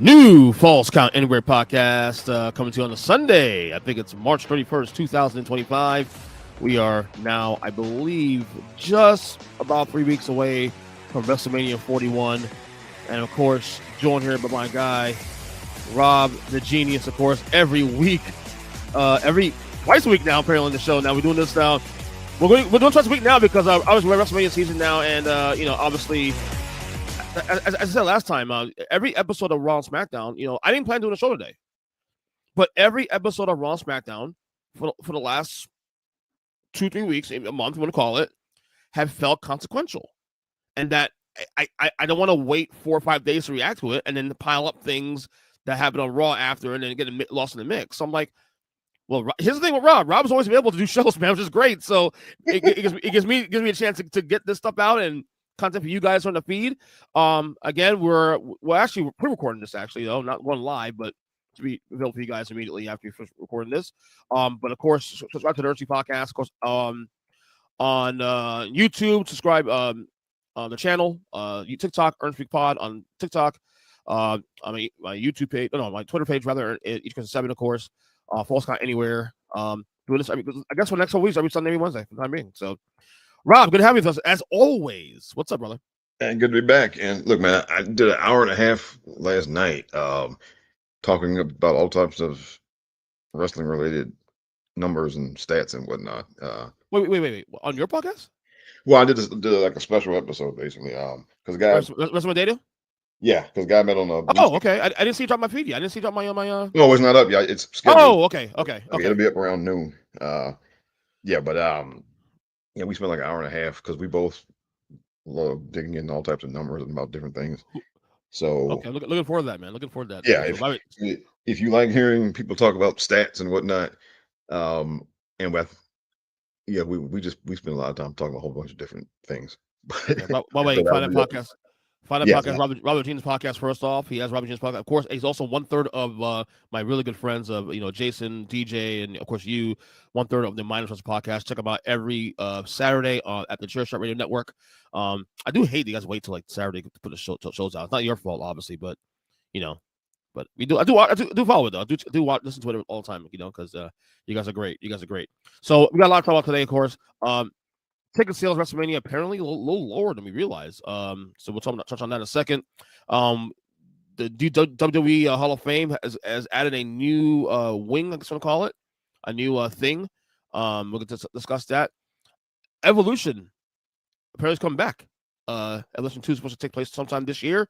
New Falls Count Anywhere podcast coming to you on a Sunday. I think it's March 31st, 2025. We are now, I believe, just about 3 weeks away from WrestleMania 41. And of course, joined here by my guy, Rob the Genius, of course, every week, twice a week now, apparently on the show. Now we're doing this now. We're doing twice a week now because obviously we're WrestleMania season now, and obviously, as I said last time, every episode of Raw and SmackDown, I didn't plan doing a show today, but every episode of Raw and SmackDown for the last 2-3 weeks, a month, you want to call it, have felt consequential, and that I don't want to wait 4 or 5 days to react to it and then pile up things that happen on Raw after and then get lost in the mix. So I'm like, well, here's the thing with Rob. Rob's always been able to do shows, man, which is great. So it gives me a chance to get this stuff out and content for you guys on the feed. Again, we're pre-recording this actually, though, not going live, but to be available for you guys immediately after you finish recording this. But of course, subscribe to the Earnestly podcast, of course, on YouTube. Subscribe on the channel, TikTok, Earnestly Pod on TikTok. On my YouTube page, my Twitter page rather, each of 7, of course. Falls Count Anywhere. Doing this, I guess for the next 4 weeks, every Sunday, every Wednesday, for the time being. So, Rob, good to have you with us as always. What's up, brother? And good to be back. And look, man, I did an hour and a half last night, talking about all types of wrestling related numbers and stats and whatnot. Wait. On your podcast? Well, I did like a special episode basically. Because guy, WrestleMania? Yeah, because guy met on a. Oh, okay. I didn't see you drop my feed yet. I didn't see you drop my No, it's not up yet. It's scheduled. Oh, okay. It'll be up around noon. Yeah, we spent like an hour and a half because we both love digging in all types of numbers and about different things. So okay, looking forward to that, man. Looking forward to that. Yeah, if you like hearing people talk about stats and whatnot, and we spend a lot of time talking about a whole bunch of different things. By the way, find that podcast. Find that podcast, Robert Jean's podcast. First off, he has Robert Jean's podcast. Of course, he's also 1/3 of my really good friends of Jason, DJ, and of course you. 1/3 of the Minus Wrestling podcast. Check them out every Saturday at the Chair Shot Radio Network. I do hate you guys wait till like Saturday to put the shows out. It's not your fault, obviously, but but we do. I do follow it though. I do listen to it all the time, because you guys are great. So we got a lot to talk about today, of course. Ticket sales WrestleMania apparently a little lower than we realized. So we'll touch on that in a second. The WWE Hall of Fame has added a new wing, I guess I'm gonna call it, a new thing. We're going to discuss that. Evolution apparently is coming back. Evolution 2 is supposed to take place sometime this year,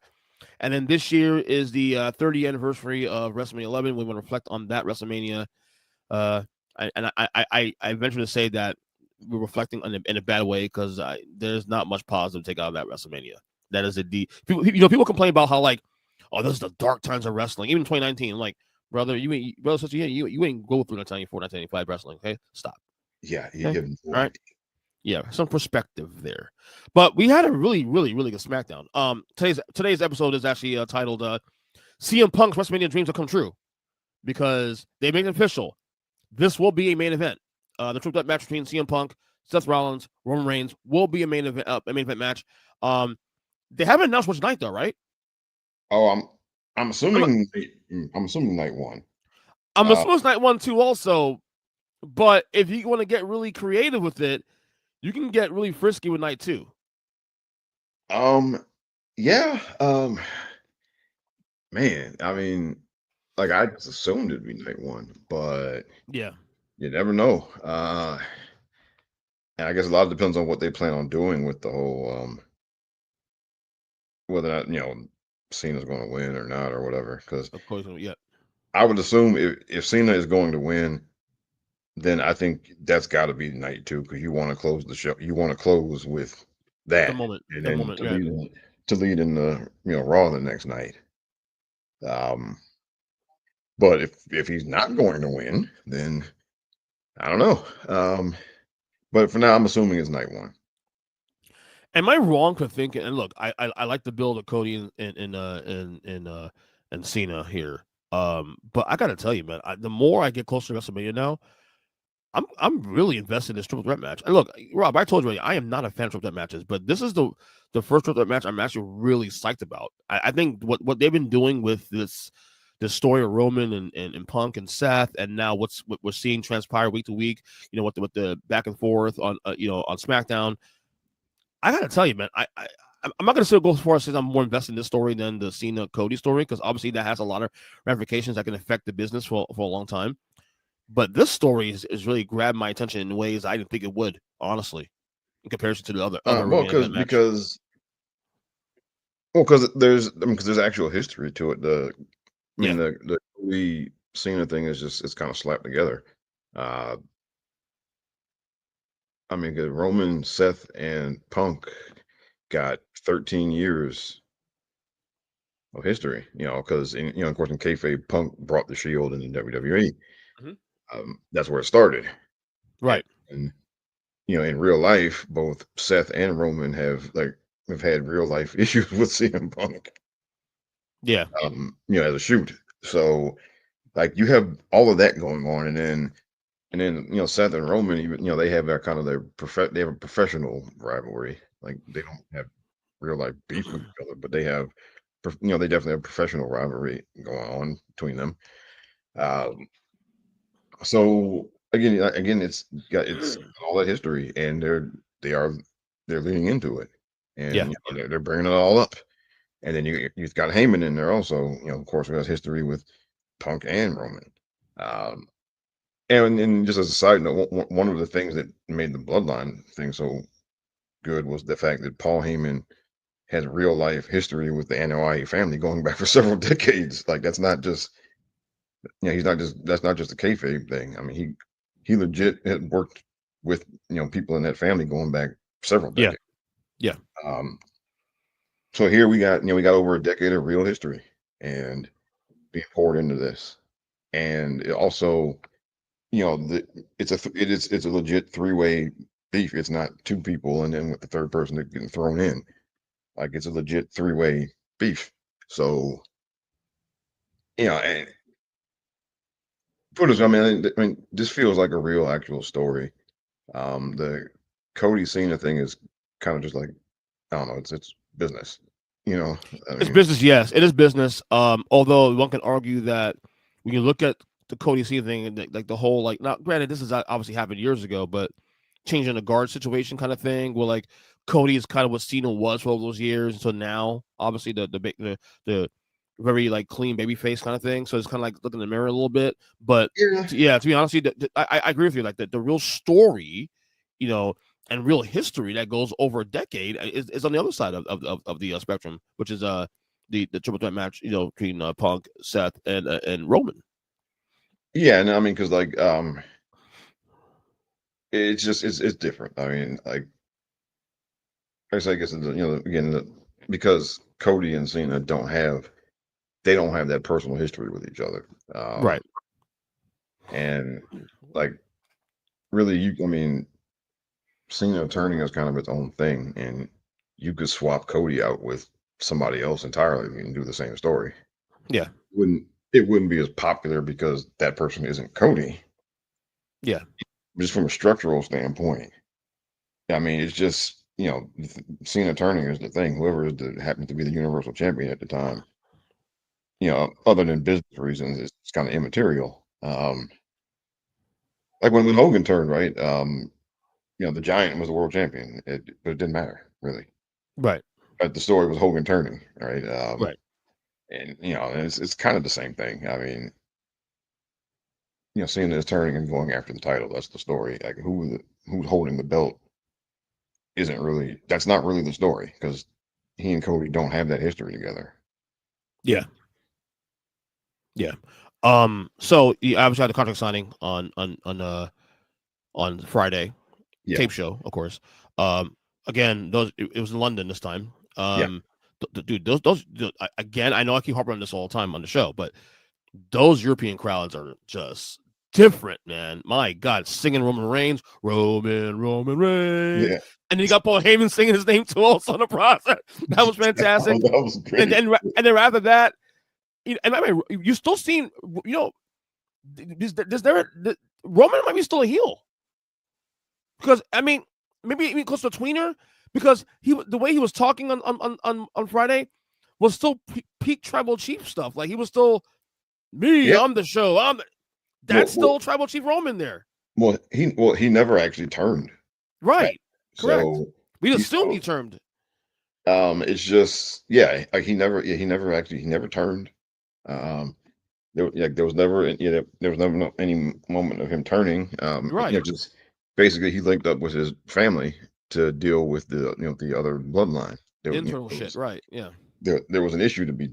and then this year is the 30th anniversary of WrestleMania 11. We want to reflect on that WrestleMania. I venture to say that we're reflecting in a bad way because there's not much positive to take out of that WrestleMania. That is a deep. People complain about how like, oh, this is the dark times of wrestling. Even 2019, like, brother, you ain't go through 1994, 1995 wrestling. Okay, stop. Yeah, okay? All right. Yeah, some perspective there. But we had a really, really, really good SmackDown. Today's episode is actually titled "CM Punk's WrestleMania Dreams Will Come True," because they made it official. This will be a main event. The triple threat match between CM Punk, Seth Rollins, Roman Reigns will be a main event match. They haven't announced which night though, right? Oh, I'm assuming night one. I'm assuming it's night 1 too, also. But if you want to get really creative with it, you can get really frisky with night 2. Yeah. Man, I mean, like I just assumed it'd be night 1, but yeah. You never know. And I guess a lot depends on what they plan on doing with the whole whether or not Cena's going to win or not or whatever. Because of course, yeah, I would assume if Cena is going to win, then I think that's got to be night 2 because you want to close the show. You want to close with that the moment, to lead in the Raw the next night. But if he's not going to win, then I don't know. But for now, I'm assuming it's night 1. Am I wrong for thinking? And look, I like the build of Cody and Cena here. But I gotta tell you, man, the more I get closer to WrestleMania now, I'm really invested in this triple threat match. And look, Rob, I told you I am not a fan of triple threat matches, but this is the first triple threat match I'm actually really psyched about. I think what they've been doing with this story of Roman and Punk and Seth, and now what we're seeing transpire week to week, with the back and forth on on SmackDown. I gotta tell you, man, I'm not gonna still go as far as saying I'm more invested in this story than the Cena Cody story, because obviously that has a lot of ramifications that can affect the business for a long time. But this story is really grabbed my attention in ways I didn't think it would, honestly, in comparison to the other Well, main event match. because there's actual history to it. Yeah. The Cody Cena thing is just it's kind of slapped together. Uh, 'Cause Roman, Seth, and Punk got 13 years of history. Because of course in kayfabe, Punk brought the Shield in the WWE. Mhm. That's where it started. Right. And in real life, both Seth and Roman have had real life issues with CM Punk. Yeah. As a shoot. So like you have all of that going on, and then Seth and Roman, even they have that kind of they have a professional rivalry. Like they don't have real life beef with each other, but they have they definitely have professional rivalry going on between them. Um, so again, it's all that history, and they're leaning into it, Yeah. and they're bringing it all up. And then you've got Heyman in there also, of course, who has history with Punk and Roman. Um, and just as a side note, one of the things that made the Bloodline thing so good was the fact that Paul Heyman has real life history with the Anoa'i family going back for several decades. Like that's not just that's not just a kayfabe thing. I mean, he legit had worked with people in that family going back several Yeah. decades. Yeah. Um, so here we got over a decade of real history and being poured into this, and it also it's a legit three-way beef. It's not two people and then with the third person that getting thrown in. Like it's a legit three-way beef. So and put us. I mean, this feels like a real actual story. The Cody Cena thing is kind of just like I don't know. It's business. You know. I It's mean, business, yes, it is business. Although one can argue that when you look at the Cody Cena thing and like the whole now granted this is obviously happened years ago, but changing the guard situation kind of thing, where like Cody is kind of what Cena was for all those years until now. Obviously the very like clean baby face kind of thing. So it's kind of like looking in the mirror a little bit. But yeah. to be honest, I agree with you. Like the real story, you know, and real history that goes over a decade is on the other side of the spectrum, which is the triple threat match, between Punk, Seth, and Roman. Yeah, and I mean, because it's just it's different. I mean, like I guess it's, again because Cody and Cena they don't have that personal history with each other, Right. and like really, I mean, Cena turning is kind of its own thing, and you could swap Cody out with somebody else entirely and do the same story. Yeah. Wouldn't It wouldn't be as popular because that person isn't Cody, Yeah. just from a structural standpoint. I mean, it's just Cena turning is the thing. Whoever happens to be the Universal Champion at the time, other than business reasons, it's kind of immaterial. Like when Hogan turned, right? The Giant was the world champion, but it didn't matter really. Right. But the story was Hogan turning, right? Right. And it's kind of the same thing. I mean, Cena is turning and going after the title. That's the story. Like who's holding the belt that's not really the story because he and Cody don't have that history together. Yeah. Yeah. So you obviously had the contract signing on Friday, Yeah, tape show, of course. Again, it was in London this time. yeah, Dude, again, I know I keep harping on this all the time on the show, but those European crowds are just different, man. My God, singing Roman Reigns, Roman Reigns, yeah. and then you got Paul Heyman singing his name too, also in the process. That was fantastic. That was And great. then after that, and I mean, you still seen, does there Roman might be still a heel because I mean maybe even close to a tweener because the way he was talking on Friday was still peak tribal chief stuff. Like he was still me. Yeah. I'm the show. That's Well, well, still tribal chief Roman there. he never actually turned. Right. Right. Correct. So We he's assumed he still turned. it's just like he never turned. Um there was never there was never any moment of him turning. Right. Just basically he linked up with his family to deal with the other bloodline. Internal shit. Right. Yeah. There was an issue to be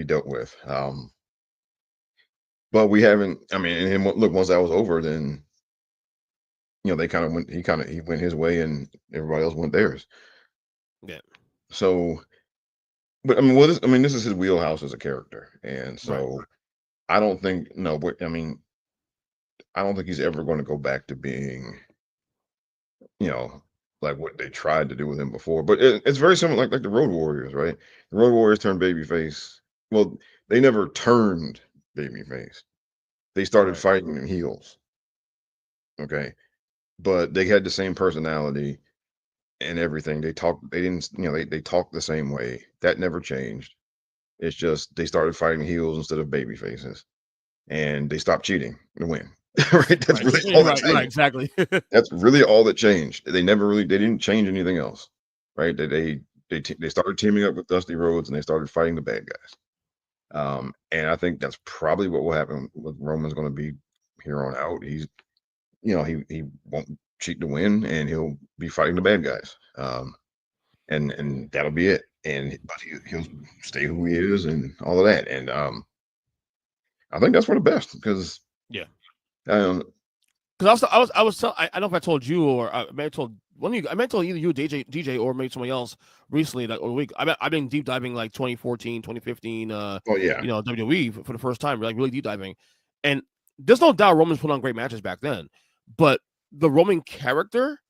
dealt with. But we haven't. I mean, and him, look, once that was over, then they kind of went. He went his way, and everybody else went theirs. Yeah. So, but I mean, this is his wheelhouse as a character, and Right. so I don't think no. But I mean, I don't think he's ever going to go back to being, you know, like what they tried to do with him before. But it's very similar, like the Road Warriors, right? The Road Warriors turned babyface. Well, they never turned babyface. They started Right. fighting in heels. Okay, but they had the same personality and everything. They didn't, they talked the same way. That never changed. It's just they started fighting heels instead of baby faces, and they stopped cheating to win. Right? That's Right. really all that Right. changed. Exactly. That's really all that changed. They didn't change anything else. Right? They started teaming up with Dusty Rhodes and they started fighting the bad guys. And I think that's probably what will happen with Roman's going to be here on out. He won't cheat to win, and he'll be fighting the bad guys. And that'll be it. But he'll stay who he is and all of that. And I think that's for the best because Yeah. um, Because I don't know if I told you or I may have told one of you. I may have told either you, DJ, or maybe somebody else recently that or week. I've been deep diving like 2014, 2015. oh yeah, WWE for the first time, like really deep diving, and there's no doubt Roman's put on great matches back then, but the Roman character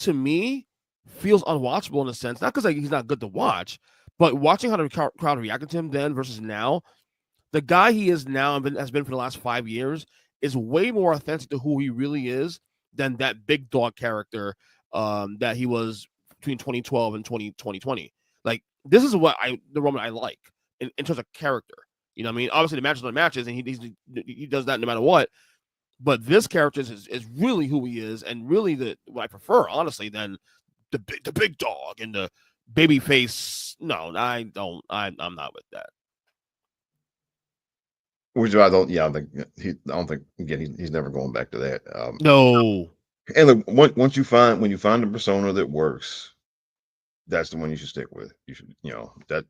to me feels unwatchable in a sense, not because like, he's not good to watch, but watching how the crowd reacted to him then versus now, the guy he is now and has been for the last 5 years is way more authentic to who he really is than that big dog character that he was between 2012 and 2020. Like this is the Roman I like in terms of character. You know what I mean? Obviously the matches are matches, and he does that no matter what. But this character is really who he is, and really what I prefer, honestly, than the big dog and the baby face. No, I don't. I'm not with that. which I don't. Yeah, I don't think again. He's never going back to that. No. And look, once when you find a persona that works, that's the one you should stick with. You should,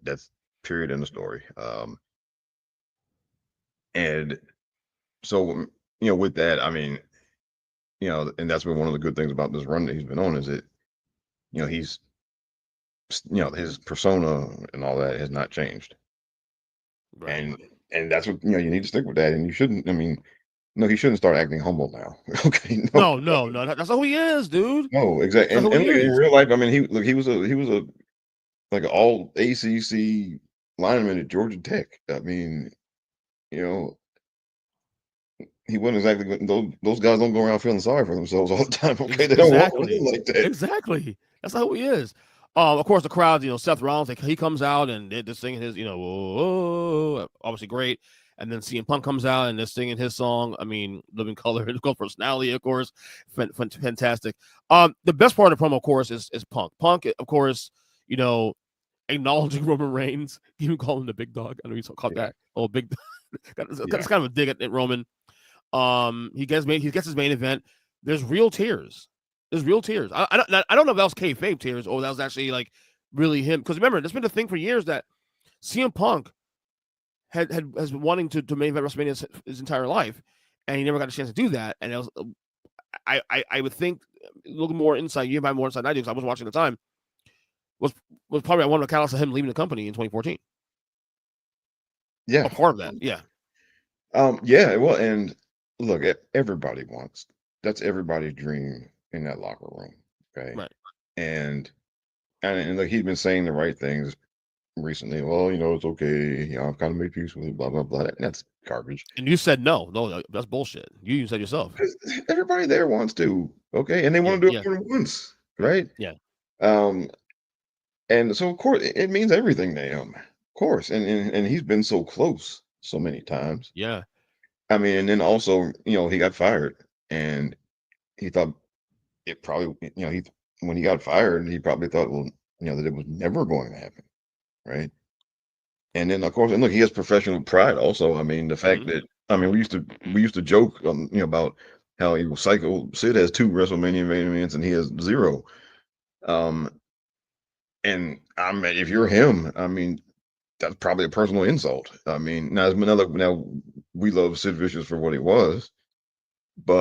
that's period in the story. And so with that, I mean, and that's been one of the good things about this run that he's been on is that he's his persona and all that has not changed. Right. And that's what you need to stick with that. And you shouldn't. I mean, no, he shouldn't start acting humble now. Okay, no, No. That's not who he is, dude. no, exactly. That's not who And he look, in is. real life, I mean, he was a like an all ACC lineman at Georgia Tech. I mean, you know, he wasn't exactly those guys don't go around feeling sorry for themselves all the time. Okay, they don't walk Exactly. around like that. Exactly. That's not who he is. Of course, the crowd, Seth Rollins, he comes out and they're just singing his, whoa, obviously great. And then CM Punk comes out and they're singing his song. I mean, Living Color, his personality, of course, fantastic. The best part of the promo, of course, is Punk. Punk, of course, acknowledging Roman Reigns, even calling him the big dog. I know you caught that. Oh, big. That's kind of a dig at Roman. He gets his main event. There's real tears. There's real tears. I don't know if that was kayfabe tears or that was actually like really him. Because remember, there's been a thing for years that CM Punk has been wanting to main event WrestleMania his entire life, and he never got a chance to do that. And it was, I would think looking more insight. You have more insight than I do because I was watching at the time. Was probably one of the catalysts of him leaving the company in 2014. Yeah, A part of that, yeah. yeah. Well, and look, everybody wants that's everybody's dream in that locker room. Okay, Right. and look, he's been saying the right things recently. Well, it's okay. I've kind of made peace with it. Blah blah blah. That's garbage. And you said no, that's bullshit. You even said yourself. Because everybody there wants to, okay, and they Yeah, want to do yeah, it more than once, right? yeah, Um, and so of course it means everything to him, of course, and he's been so close so many times. yeah. I mean, and then also, he got fired, and he thought it probably, he when he got fired, he probably thought, well, that it was never going to happen, right? And then of course, and look, he has professional pride also. I mean, the fact Mhm. that we used to joke, about how he was psycho. Sid has 2 WrestleMania main events, and he has 0. Um, and I mean, if you're him, I mean, that's probably a personal insult. I mean, now we love Sid Vicious for what he was,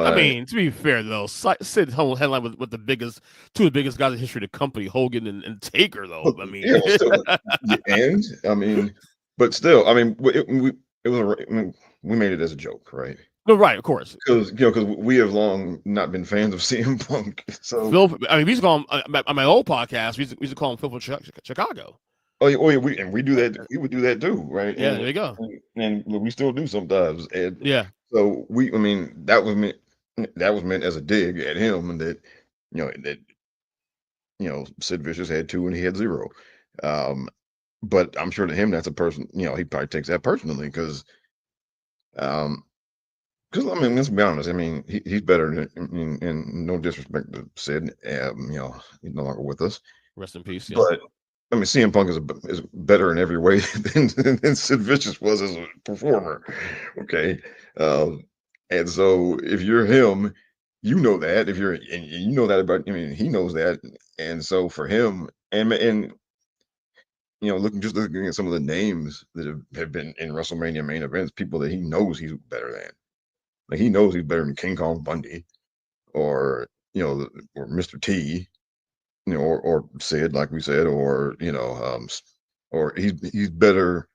I but mean, to be fair though, Sid whole headline with the biggest, two of the biggest guys in history of the company, Hogan and Taker. Though, I yeah, mean, well, still, and I mean, but still, I mean, it was I mean, we made it as a joke, right? no, right, of course. Because we have long not been fans of CM Punk, so Phil, I mean, we used to call him on my old podcast. We used to call him Phil from Chicago. we do that. We would do that too, right? Yeah, And there you go. we still do sometimes. And Yeah, so I mean, that was meant as a dig at him, and that Sid Vicious had 2 and he had 0. Um, but I'm sure to him that's a person. He probably takes that personally um, because I mean, let's be honest. I mean, he's better than. I mean, and no disrespect to Sid. He's no longer with us. rest in peace. Yeah, But I mean, CM Punk is better in every way than Sid Vicious was as a performer. Okay, um, and so if you're him, you know that. If you're and you know that about, I mean, he knows that, and so for him, and looking at some of the names that have been in WrestleMania main events, people that he knows he's better than. Like he knows he's better than King Kong Bundy or or Mr. T, or Sid, like we said, or or he's better.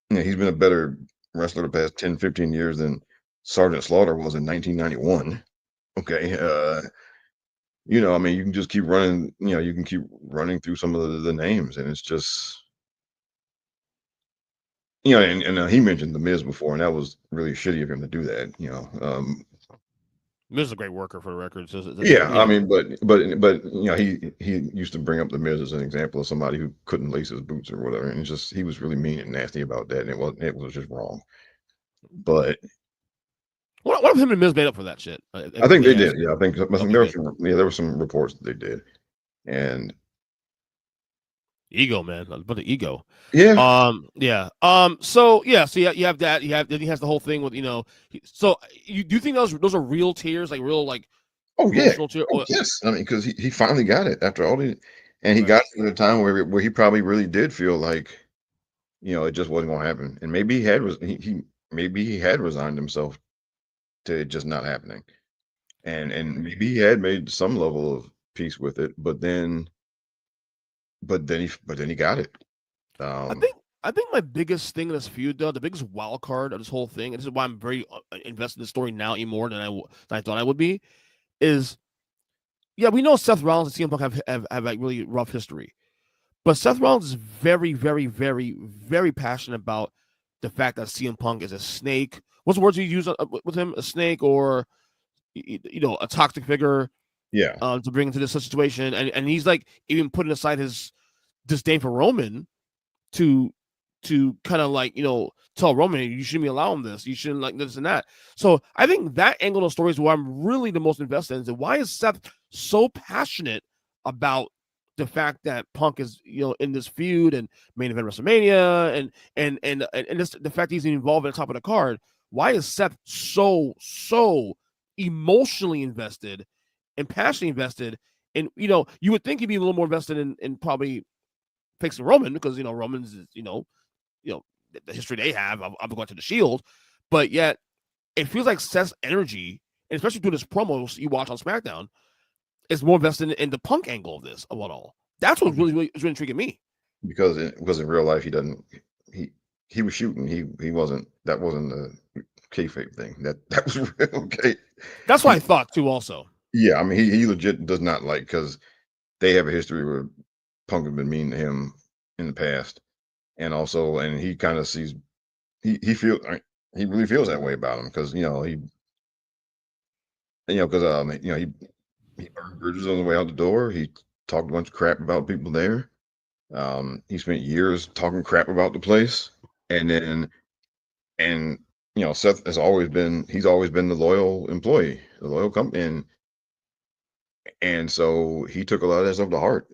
He's been a better wrestler the past 10, 15 years than Sergeant Slaughter was in 1991. Okay, I mean, you can just keep running. You can keep running through some of the names, and it's just and he mentioned the Miz before, and that was really shitty of him to do that. Miz is a great worker for the record. So, Yeah, you I know, mean, but he used to bring up the Miz as an example of somebody who couldn't lace his boots or whatever, and he was really mean and nasty about that, and it was just wrong. But what if him and Miz made up for that shit? I think They they asked. did. Yeah, Okay, there were good. some reports that they did, and Ego, man, but the ego. yeah, Yeah. So yeah. So you have that. Then he has the whole thing with So you do you think those are real tears, like real like oh yeah, emotional tears? oh yes. I mean, because he finally got it after all the, and he Right. got to the time where he probably really did feel like it just wasn't going to happen, and maybe maybe he had resigned himself to it just not happening. And maybe he had made some level of peace with it, but then he got it. I Um, think I think my biggest thing in this feud, though, the biggest wild card of this whole thing, and this is why I'm very invested in the story now even more than I thought I would be, is yeah, we know Seth Rollins and CM Punk have like really rough history, but Seth Rollins is very, very, very, very passionate about the fact that CM Punk is a snake. What's the words you use with him? A snake or a toxic figure yeah, to bring into this situation, and he's like even putting aside his disdain for Roman to kind of like tell Roman you shouldn't be allowing this, you shouldn't like this and that. So I think that angle of the story is where I'm really the most invested in. Is why is Seth so passionate about the fact that Punk is in this feud and main event WrestleMania and this, the fact he's involved at the top of the card. Why is Seth so emotionally invested and passionately invested? And you would think he'd be a little more invested in probably fixing Roman because Roman's is, the history they have of going to the Shield, but yet it feels like Seth's energy, and especially through this promos you watch on SmackDown, is more invested in the Punk angle of this of it all. That's what really is really intriguing me. because in real life he doesn't he he was shooting. He wasn't. That wasn't the kayfabe thing. That was real. Okay. That's what He, I thought too. Also, yeah, I mean he legit does not like because they have a history where Punk has been mean to him in the past. and also, and he kind of sees he really feels that way about him because because he burned bridges on the way out the door. He talked a bunch of crap about people there. He spent years talking crap about the place, and then and Seth he's always been the loyal employee, the loyal company, and so he took a lot of that stuff to heart,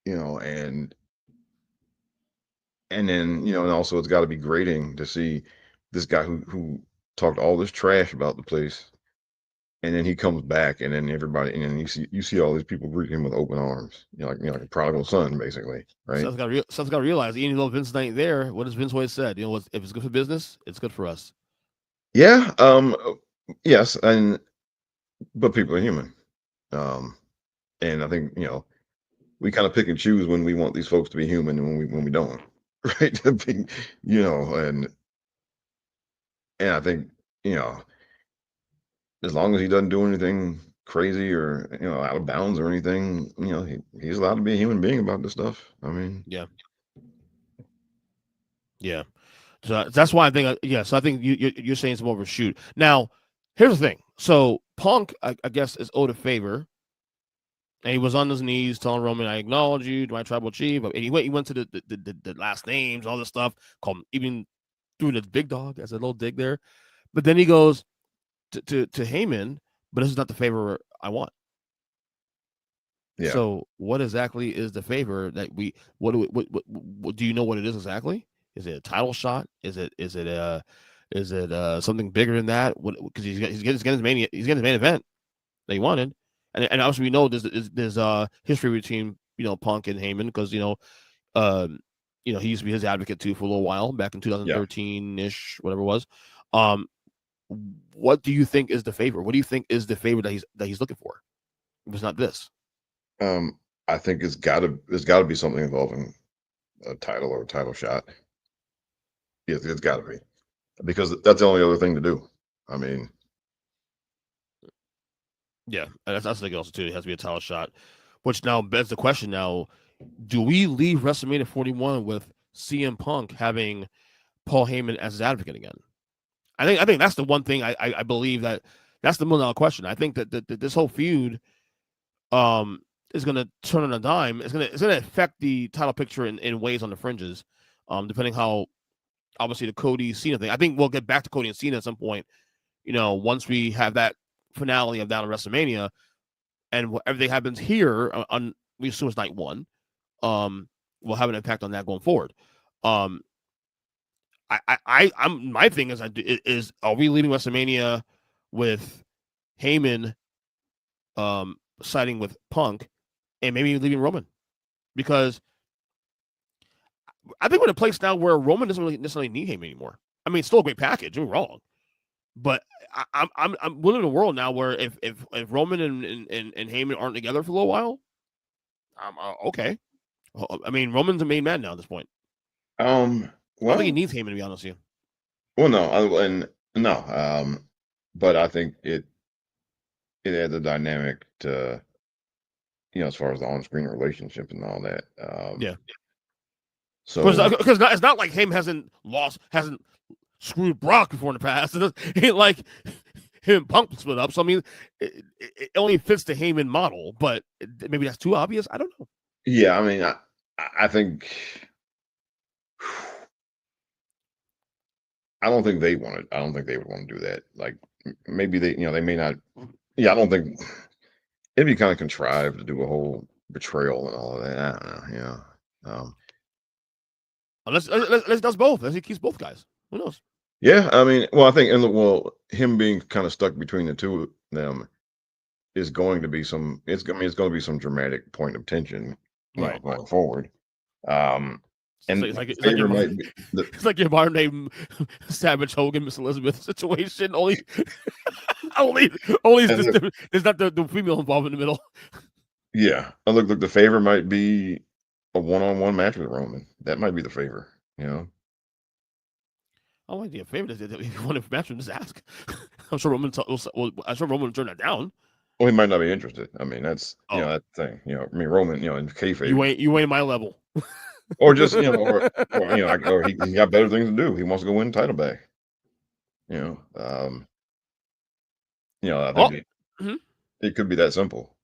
you know, and then and also it's got to be grating to see this guy who talked all this trash about the place, and then he comes back, and then everybody, and then you see all these people greeting him with open arms, like a prodigal son, basically, right? Seth's got to realize, even though Vince ain't there, what has Vince always said? If it's good for business, it's good for us. Yeah, yes, but people are human, um, and I think we kind of pick and choose when we want these folks to be human and when we don't, right? And I think you know as long as he doesn't do anything crazy or out of bounds or anything, he's allowed to be a human being about this stuff. I mean, Yeah, yeah. So that's why I think, So I think you're saying it's more of a shoot. Now, here's the thing. So Punk, I guess, is owed a favor, and he was on his knees telling Roman, "I acknowledge you, my tribal chief." And he went to the last names, all this stuff, called him, even threw the big dog as a little dig there. But then he goes to Heyman, but this is not the favor I want. yeah. So what exactly is the favor that we? What do you know what it is exactly? Is it a title shot? Is it something bigger than that? Because he's getting his main event that he wanted, and obviously we know there's history between Punk and Heyman because he used to be his advocate too for a little while back in 2013 ish, whatever it was. What do you think is the favor? What do you think is the favor that he's looking for? If it's not this. I think it's gotta be something involving a title or a title shot. It's gotta be because that's the only other thing to do. I mean, yeah, that's the thing also too. It has to be a title shot, which now begs the question: now, do we leave WrestleMania 41 with CM Punk having Paul Heyman as his advocate again? I think that's the one thing I believe that's the $1 million question. I think that this whole feud is going to turn on a dime. It's going to affect the title picture in ways on the fringes, depending how obviously the Cody Cena thing. I think we'll get back to Cody and Cena at some point. Once we have that finale of Down to WrestleMania, and everything happens here on we assume it's night one, will have an impact on that going forward. I'm my thing is are we leaving WrestleMania with Heyman siding with Punk and maybe leaving Roman? Because I think we're in a place now where Roman doesn't really necessarily need Heyman anymore. I mean, it's still a great package, don't wrong. But I'm living in a world now where if Roman and Heyman aren't together for a little while, I'm okay. I mean, Roman's the main man now at this point. I don't think he needs Heyman, to be honest with you. Well, no, but I think it adds a dynamic to as far as the on-screen relationship and all that. Yeah. So because it's not like Heyman hasn't screwed Brock before in the past. It ain't like him and Punk split up. So I mean, it only fits the Heyman model, but maybe that's too obvious. I don't know. Yeah, I mean, I think I don't think they want it. I don't think they would want to do that. Like maybe they may not. Yeah, I don't think it'd be kind of contrived to do a whole betrayal and all of that. I don't know. Unless does both. Unless he keeps both guys. Who knows? Yeah, I mean, well, I think, him being kind of stuck between the two of them is going to be it's going to be some dramatic point of tension, going forward. It's like your modern name Savage Hogan, Miss Elizabeth situation. Only there's not the female involved in the middle. Yeah, look, the favor might be a one-on-one match with Roman. That might be the favor. I like the favor. If you want to match him, just ask. I'm sure Roman will turn that down. Well, he might not be interested. I mean, that's that thing. I mean, Roman, in kayfabe. You ain't my level. or just or he got better things to do. He wants to go win the title back. You know, I Oh, think mhm. it could be that simple.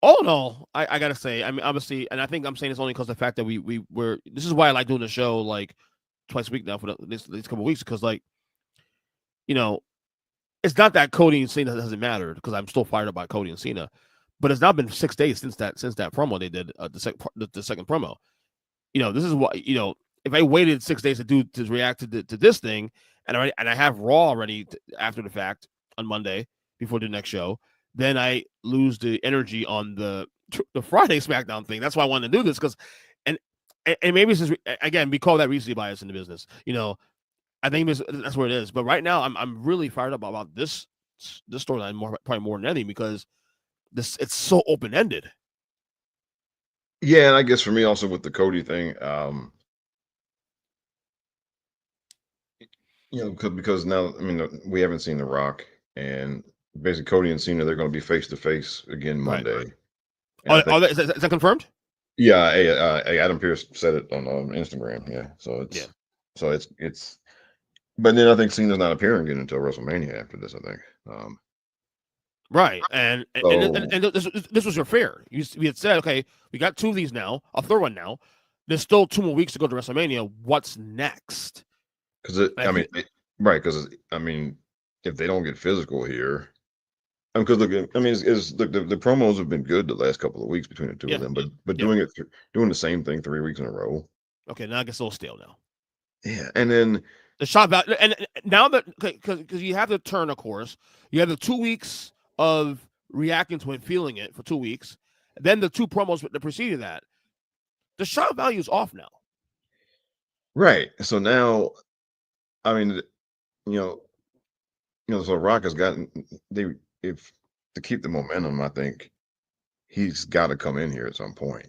All in all, I gotta say, I mean, obviously, and I think I'm saying this only because the fact that we're. This is why I like doing the show like twice a week now for these couple of weeks, because like you know it's not that Cody and Cena doesn't matter, because I'm still fired up by Cody and Cena, but it's now been 6 days since that promo they did, the second promo. This is what if I waited 6 days to react to this thing, and I have Raw already after the fact on Monday before the next show, then I lose the energy on the Friday SmackDown thing. That's why I wanted to do this, because and maybe it's just, again, we call that recency bias in the business. I think that's where it is. But right now, I'm really fired up about this storyline probably more than anything, because it's so open ended. Yeah, and I guess for me also with the Cody thing, because now, I mean, we haven't seen The Rock, and basically Cody and Cena, they're going to be face to face again Right. Monday. And I think, Is that confirmed? yeah, Adam Pearce said it on Instagram. Yeah, so Yeah. it's, but then I think Cena's not appearing again until WrestleMania after this. I think. Right, and this was your fear. We had said, okay, we got two of these now, a third one now. There's still 2 more weeks to go to WrestleMania. What's next? Because right? Because I mean, if they don't get physical here, because look, I mean, the promos have been good the last couple of weeks between the two of them, but Yeah. doing the same thing 3 weeks in a row. Okay, now it gets a little stale now. Yeah, and then The shot value, and now that, because you have to turn, of course, you have the 2 weeks of reacting to it, feeling it for 2 weeks, then the two promos that preceded that. The shot value is off now. right. So now, I mean, so Rock has gotten if to keep the momentum, I think he's got to come in here at some point.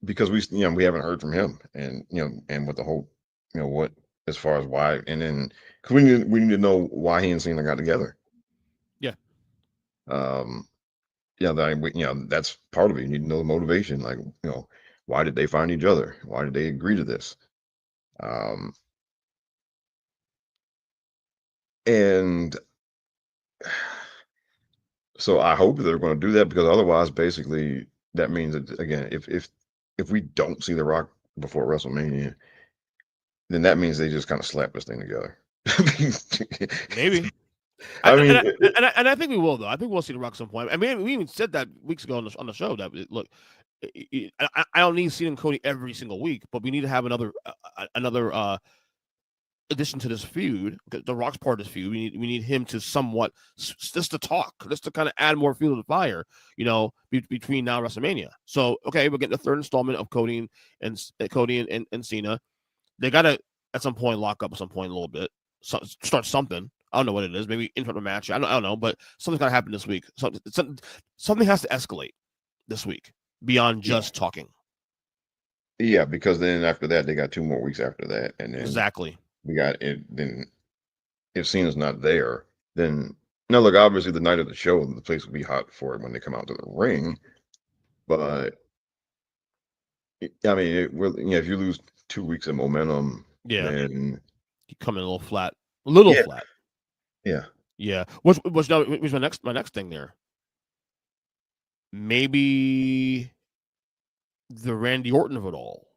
Because we haven't heard from him, and and with the whole what, as far as why, and then because we need to know why he and Cena got together. Yeah. Yeah, that's part of it. You need to know the motivation, like why did they find each other, why did they agree to this, um and so I hope they're going to do that, because otherwise basically that means that, again, if we don't see The Rock before WrestleMania, then that means they just kind of slap this thing together. Maybe. I mean, And I think we will, though. I think we'll see The Rock at some point. I mean, we even said that weeks ago on the show that, look, I don't need Cena and Cody every single week, but we need to have another addition to this feud. The Rock's part of this feud. We need him to somewhat just to talk, just to kind of add more fuel to the fire, between now and WrestleMania. So okay, we're getting the third installment of Cody and Cena. They gotta at some point lock up at some point a little bit. So, start something. I don't know what it is. Maybe interrupt the match. I don't know, but something's gotta happen this week. Something has to escalate this week beyond just talking. yeah, because then after that they got 2 more weeks after that, and then Exactly. we got it. Then if Cena's not there, then now look, obviously the night of the show, the place will be hot for it when they come out to the ring. But I mean, if you lose 2 weeks of momentum, Yeah. then You come in a little flat. A little yeah, flat. yeah. Yeah. What's my next thing there? Maybe the Randy Orton of it all.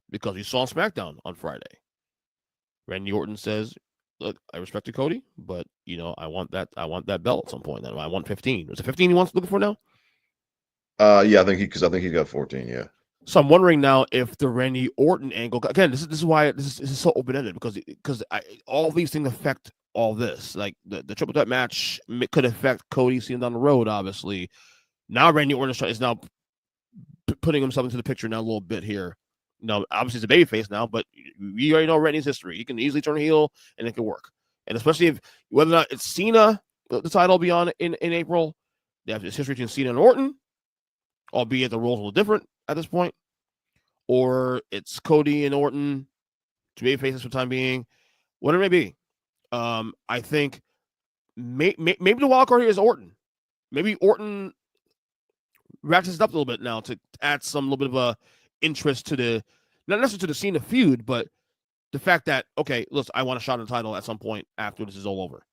Because we saw SmackDown on Friday. Randy Orton says, "Look, I respected Cody, but I want that belt at some point. Then I want 15. Is it 15 he wants looking for now?" Yeah, I think he's got 14. Yeah, So I'm wondering now if the Randy Orton angle, again, this is why this is so open ended, because all these things affect all this. Like the triple threat match could affect Cody seeing down the road. Obviously, now Randy Orton is now putting himself into the picture now a little bit here. Obviously he's a babyface now, but we already know Randy's history. He can easily turn heel, and it can work. And especially if whether or not it's Cena, the title will be on in April. They have this history between Cena and Orton, albeit the roles are a little different at this point. Or it's Cody and Orton, two babyfaces for the time being. Whatever it may be. I think maybe the wild card here is Orton. Maybe Orton ratchets it up a little bit now to add some little bit of a interest to the, not necessarily to the scene of feud, but the fact that, okay, listen, I want a shot at the title at some point after this is all over.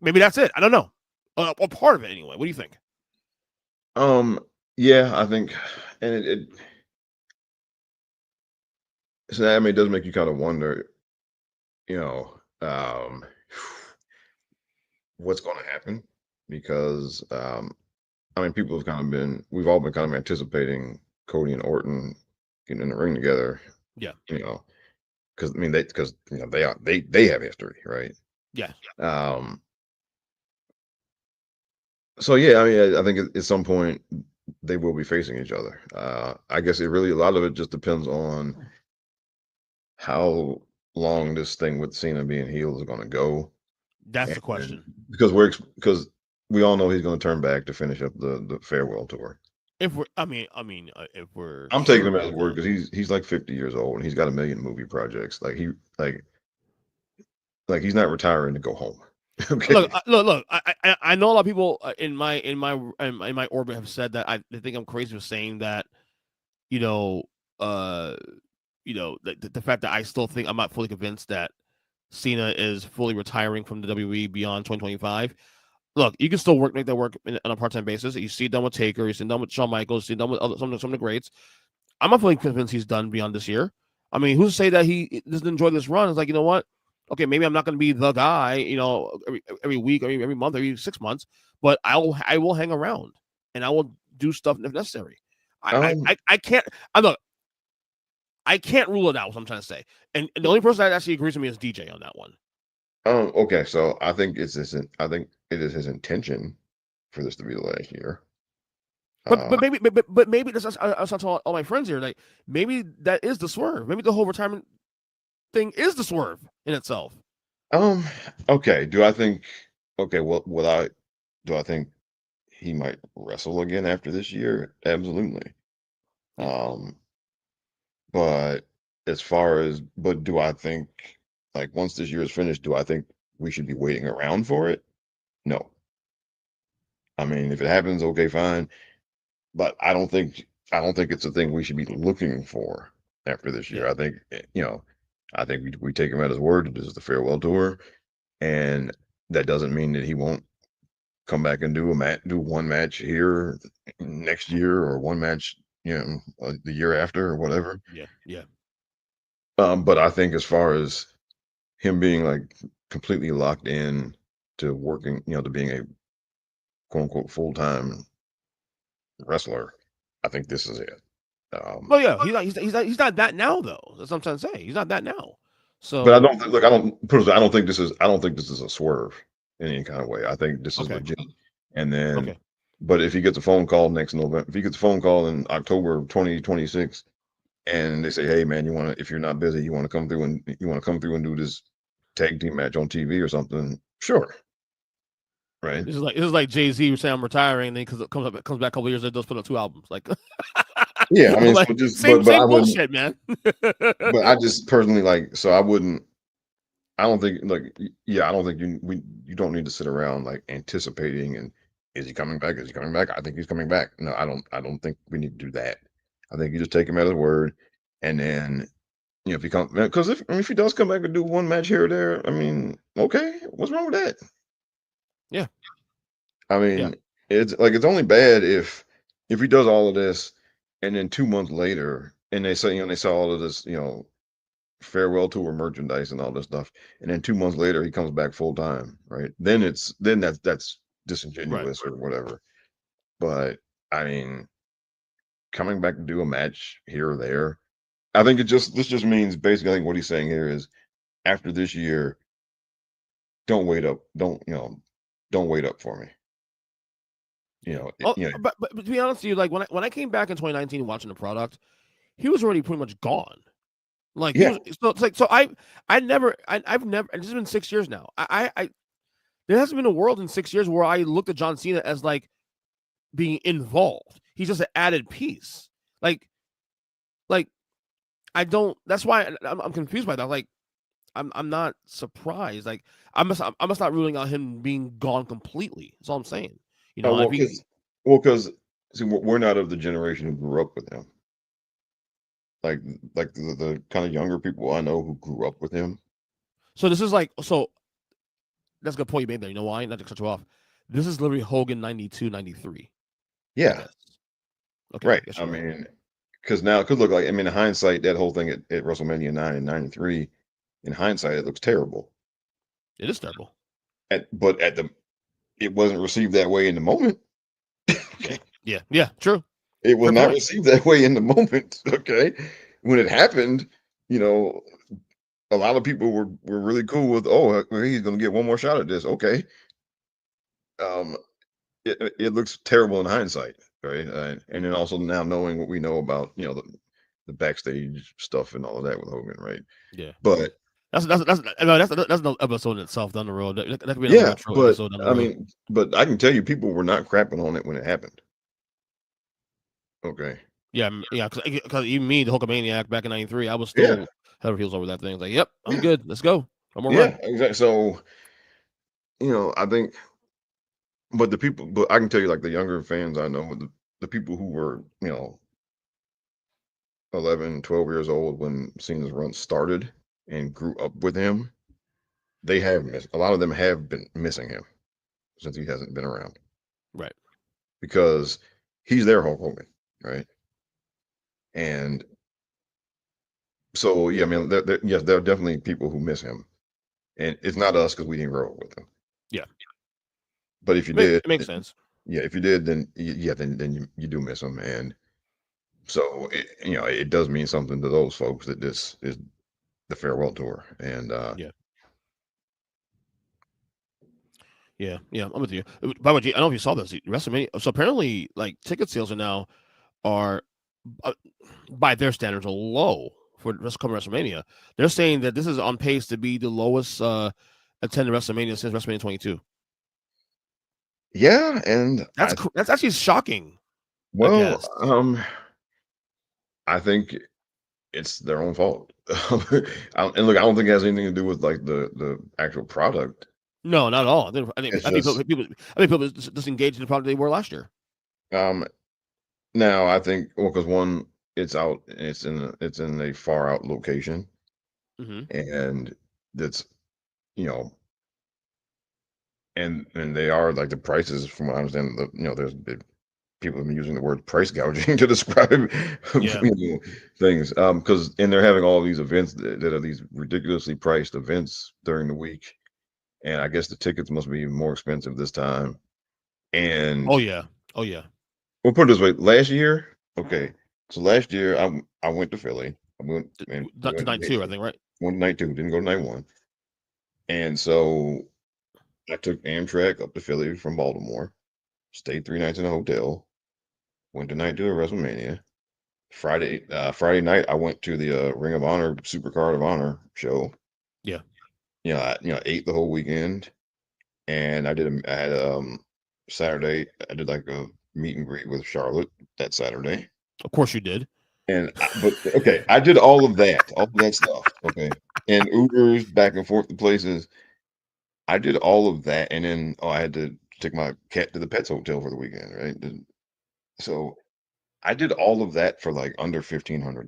Maybe that's it. I don't know. Or part of it anyway. What do you think? Yeah, I think, and it so I mean, it does make you kind of wonder, you know, what's going to happen because, I mean, people have kind of we've all been kind of anticipating Cody and Orton getting in the ring together, Yeah. you know, because I mean, because you know, they have history, right? Yeah. Um, so yeah, I mean, I think at some point they will be facing each other. I guess a lot of it just depends on how long this thing with Cena being healed is going to go, That's the and question. because we all know he's going to turn back to finish up the farewell tour. If we're, if we're I'm taking sure him at his about word that. because he's like 50 years old and he's got a million movie projects. Like he's not retiring to go home. Look, Okay. look. I know a lot of people in my orbit have said that they think I'm crazy for saying that. You know, uh, the fact that I still think I'm not fully convinced that Cena is fully retiring from the WWE beyond 2025. Look, you can still make that work on a part-time basis. You see it done with Taker, you see it done with Shawn Michaels, you see it done with some of the greats. I'm not fully convinced he's done beyond this year. I mean, who's to say that he doesn't enjoy this run? It's like, you know what? Okay, maybe I'm not going to be the guy, every week, every month, every 6 months, but I will hang around and I will do stuff if necessary. Um, I can't. I can't rule it out. What I'm trying to say, and the only person that actually agrees with me is DJ on that one. okay, so I think it is his intention for this to be the last year. But Uh, maybe this. I was talking to all my friends here. Like maybe that is the swerve. Maybe the whole retirement thing is the swerve in itself. um, okay. Okay, what I do I think he might wrestle again after this year? Absolutely. Yeah. Um, but but do I think like once this year is finished, do I think we should be waiting around for it? No. I mean, if it happens, okay, fine. But I don't think it's a thing we should be looking for after this year. Yeah. I think I think we take him at his word. This is the farewell tour, and that doesn't mean that he won't come back and do one match here next year or one match, the year after or whatever. Yeah. Yeah. But I think as far as him being like completely locked in to working, to being a quote unquote full-time wrestler, I think this is it. Um, Well, yeah. He's not that now though. That's what I'm trying to say. He's not that now. but I So don't think, look, I don't put it, I don't think this is a swerve in any kind of way. I think this is okay. legit. And then, Okay. but if he gets a phone call next November, if he gets a phone call in October of 2026, and they say, "Hey, man, if you're not busy, you want to come through and do this tag team match on TV or something?" Sure, right? This is like Jay-Z saying I'm retiring, and then because it comes back a couple years later, does put on 2 albums. Like, Yeah, I mean, like so just, but I same wouldn't, bullshit, man. but I just personally like, so I wouldn't. I don't think like, yeah, I don't think you don't need to sit around like anticipating and is he coming back? Is he coming back? I think he's coming back. No, I don't think we need to do that. I think you just take him at his word, and then if he comes, because if he does come back and do one match here or there, I mean, okay, what's wrong with that? Yeah. I Yeah. mean, it's only bad if he does all of this and then 2 months later, and they say, they sell all of this, farewell tour merchandise and all this stuff, and then 2 months later he comes back full time, right? Then that's Right. disingenuous or whatever. But I mean, coming back to do a match here or there, I think this just means basically, I think what he's saying here is after this year, don't wait up, don't wait up for me. Yeah. Oh, You know, but to be honest with you, like when I came back in 2019 watching the product, he was already pretty much gone. Like he yeah, was. So it's like I've never. And this has been 6 years now. There hasn't been a world in 6 years where I looked at John Cena as like being involved. He's just an added piece. Like like I don't. That's why I'm confused by that. Like I'm not surprised. Like I must not ruling out him being gone completely. That's all I'm saying. oh, If he well, because See, we're not of the generation who grew up with him. Like the kind of younger people I know who grew up with him. So this is like that's a good point you made there. You know why? Not to cut you off. This is literally Hogan 92, 93. I Yeah, guess. Okay, right. yes, I you're right. mean, because now it could look like, I mean, in hindsight, that whole thing at WrestleMania 9 and 93, in hindsight, it looks terrible. It is terrible. But it wasn't received that way in the moment. Yeah, true. It was Fair not point. received that way in the moment. Okay. When it happened, you know, a lot of people were really cool with, oh, well, he's going to get one more shot at this. Okay. Um, it looks terrible in hindsight, right? And then also now knowing what we know about, the backstage stuff and all of that with Hogan, right? Yeah. But That's another episode in itself down the road. That could be another yeah, retro but episode down the I road. mean, but I can tell you, people were not crapping on it when it happened. Okay. Yeah, because even me, the Hulkamaniac back in '93, I was Yeah. still head over heels over that thing. It's like, yep, I'm Yeah. good. Let's go. I'm gonna run. Yeah. Exactly. So, I think, but I can tell you, like the younger fans I know, the people who were, 11, 12 years old when Cena's run started and grew up with him, they have missed, a lot of them have been missing him since he hasn't been around Right. because he's their Hulk Hogan, right? And so, yeah, I mean, yes, there are definitely people who miss him, and it's not us because we didn't grow up with him. Yeah. But if you It did, makes sense. yeah, if you did, then yeah, then you do miss him, and so it does mean something to those folks that this is the farewell tour, and Yeah. Yeah. I'm with you. By the way, I don't know if you saw this. WrestleMania. So apparently, like ticket sales are uh, by their standards are low for coming WrestleMania. They're saying that this is on pace to be the lowest attended WrestleMania since WrestleMania 22. yeah, and That's actually shocking. I well, guess. I think it's their own fault. And look, I don't think it has anything to do with like the actual product. No, not at all. I think It's just people disengaged in the product they were last year. um now I think, well, because one, it's out, and it's in a far out location, Hmm. and that's you know and they are like the prices, from what I understand, people have been using the word price gouging to describe Yeah. things, because and they're having all these events that are these ridiculously priced events during the week, and I guess the tickets must be more expensive this time. Oh And yeah. Oh yeah. we'll put it this way: last year, okay, so last year I went to Philly. I went and Not to night two, I think, right? went to night two, didn't go to night one, and so I took Amtrak up to Philly from Baltimore, stayed 3 nights in a hotel, went to night two at WrestleMania. Friday night, I went to the Ring of Honor Supercard of Honor show. Yeah. I ate the whole weekend, and I had Saturday. I did like a meet and greet with Charlotte that Saturday. Of course you did. But okay, I did all of that stuff. Okay, and Ubers back and forth to places. I did all of that, and then I had to take my cat to the Pets Hotel for the weekend, right? So I did all of that for like under $1,500.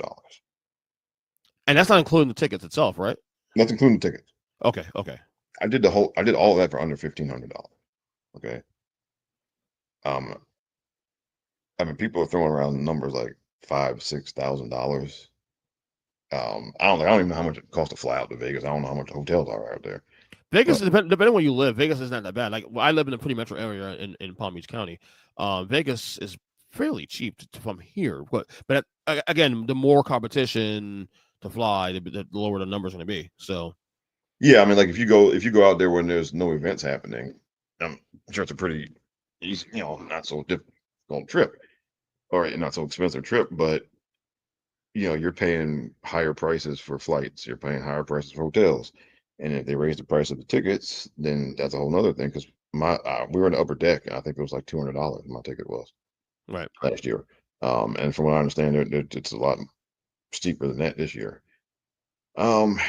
And that's not including the tickets itself, right? That's including tickets. Okay. Okay. I did all of that for under $1,500. Okay. Um, I mean, people are throwing around numbers like $5,000, $6,000. I don't even know how much it costs to fly out to Vegas. I don't know how much hotels are out there. Vegas But is depending where you live. Vegas is not that bad. Like I live in a pretty metro area in Palm Beach County. Vegas is fairly cheap from here. But again, the more competition to fly, the lower the number's going to be. So yeah, I mean, like if you go out there when there's no events happening, I'm sure it's a pretty easy, not so difficult trip, or not so expensive trip, but you're paying higher prices for flights, you're paying higher prices for hotels. And if they raise the price of the tickets, then that's a whole nother thing. Because we were in the upper deck, and I think it was like $200. My ticket was right. last year. And from what I understand, it's a lot steeper than that this year. Um,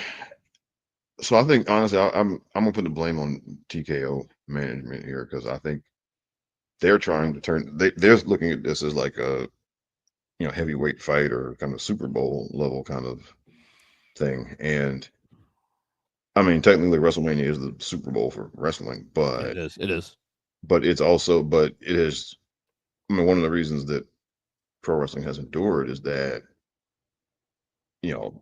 so I think honestly, I'm gonna put the blame on TKO management here, because I think they're trying to they're looking at this as like a heavyweight fight or kind of Super Bowl level kind of thing. And I mean, technically, WrestleMania is the Super Bowl for wrestling, Yeah, it is. It is. but it's also, but it is. I mean, one of the reasons that pro wrestling has endured is that you know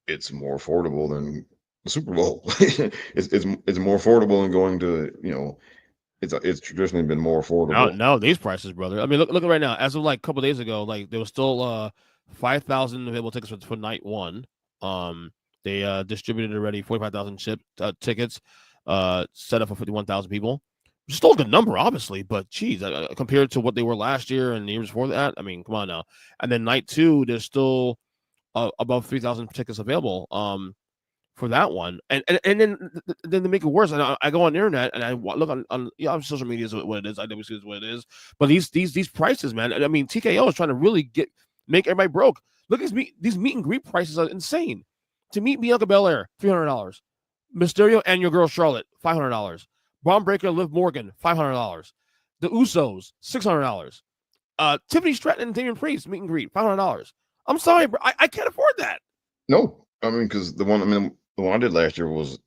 it's more affordable than the Super Bowl. It's more affordable than going to it's traditionally been more affordable. Now these prices, brother. I mean, look at right now. As of like a couple days ago, like there was still 5,000 available tickets for night one. They distributed already 45,000 tickets, set up for 51,000 people. Which is still a good number, obviously, but geez, compared to what they were last year and the years before that, I mean, come on now. And then night two, there's still above 3,000 tickets available. For that one, and then to make it worse, and I go on the internet and I look on social media is what it is. IWC is what it is. But these prices, man. I mean, TKO is trying to really make everybody broke. Look at these meet and greet prices are insane. To meet Bianca Belair, $300. Mysterio and your girl Charlotte, $500. Braun Breaker, Liv Morgan, $500. The Usos, $600. Tiffany Stratton and Damian Priest meet and greet, $500. I'm sorry, bro. I can't afford that. No, I mean, because the one I did last year was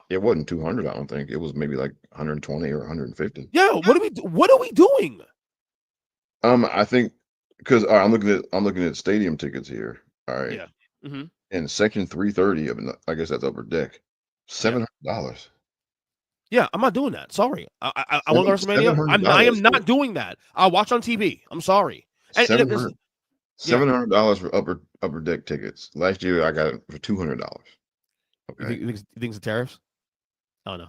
it wasn't 200. I don't think it was maybe like 120 or 150. Yeah, what are we doing? I think because I'm looking at stadium tickets here. All right, Yeah. Mm-hmm. and section 330 of I guess that's upper deck, Yeah. $700. Yeah, I'm not doing that. Sorry. I want to go to WrestleMania. I am $700 not doing that. I'll watch on TV. I'm sorry. And yeah. $700 for upper deck tickets. Last year I got it for $200. Okay. You think it's the tariffs? Oh no.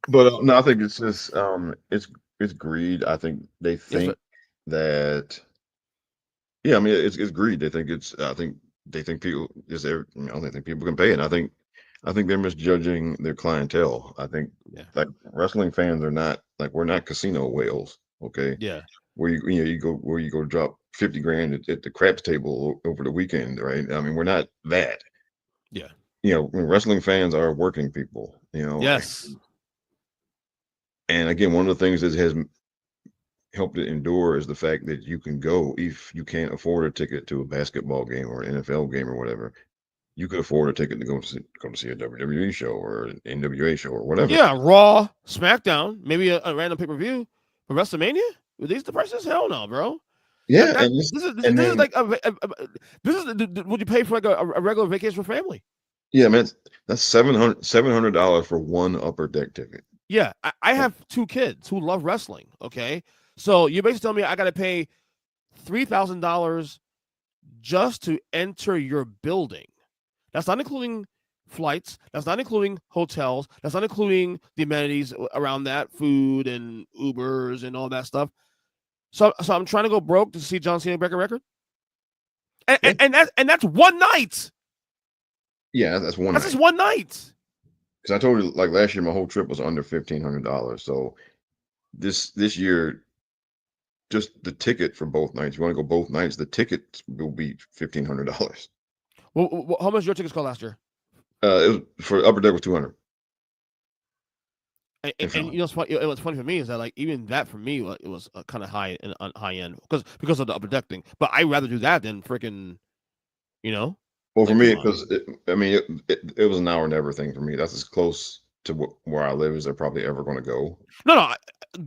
But no, I think it's just it's greed. I think they think that I mean it's greed. They think I think they think people I don't think people can pay it. I think they're misjudging their clientele. I think like wrestling fans are not like we're not casino whales, okay? Yeah. Where you go drop 50 grand at the craps table over the weekend, right? I mean, we're not that. Yeah. Wrestling fans are working people, Yes. And again, one of the things that has helped it endure is the fact that you can go if you can't afford a ticket to a basketball game or an NFL game or whatever. You could afford a ticket to go to see a WWE show or an NWA show or whatever. Yeah, Raw, SmackDown, maybe a random pay-per-view. But WrestleMania? With these the prices? Hell no, bro. Yeah, this is like this is would you pay for like a regular vacation for family? Yeah, man, that's $700 for one upper deck ticket. Yeah, I have two kids who love wrestling. Okay, so you're basically telling me I got to pay $3,000 just to enter your building. That's not including flights. That's not including hotels. That's not including the amenities around that, food and Ubers and all that stuff. So I'm trying to go broke to see John Cena break a record, and that's one night. Yeah, that's one. That's just one night. Because I told you, like last year, my whole trip was under $1,500. So this year, just the ticket for both nights. You want to go both nights? The tickets will be $1,500. Well, how much your tickets cost last year? It was for upper deck was 200. And what's funny for me is that like even that for me it was kind of high end because of the upper deck thing. But I'd rather do that than freaking, Well, for me, because it was an hour and everything for me. That's as close to where I live as they're probably ever going to go. No.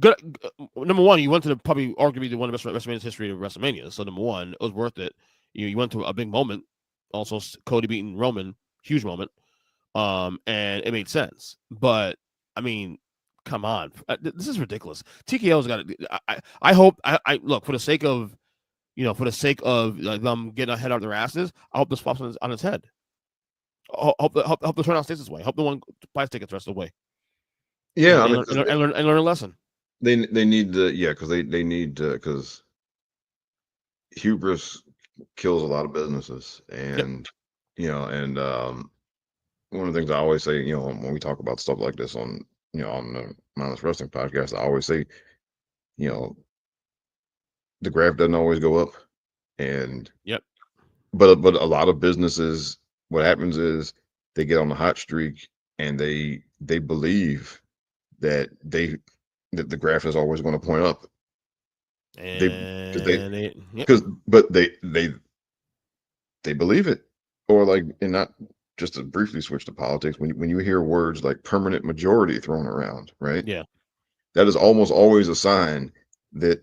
Good. Number one, you went to probably arguably one of the best WrestleMania's history of WrestleMania. So number one, it was worth it. You went to a big moment. Also, Cody beating Roman, huge moment. And it made sense. But I mean, come on, this is ridiculous. TKO's got to. I hope. I look for the sake of, them getting a head out of their asses. I hope this flops on its head. Hope the turnout stays this way. Hope no one buys tickets the rest of the way. Yeah, and learn a lesson. They need to because they need to because hubris kills a lot of businesses, and one of the things I always say, when we talk about stuff like this on the Mindless Wrestling podcast, I always say, the graph doesn't always go up, and but a lot of businesses, what happens is they get on the hot streak and they believe that the graph is always going to point up. They because they Yep. because but they believe it, or like, and not just to briefly switch to politics. When you hear words like permanent majority thrown around, right? Yeah. That is almost always a sign that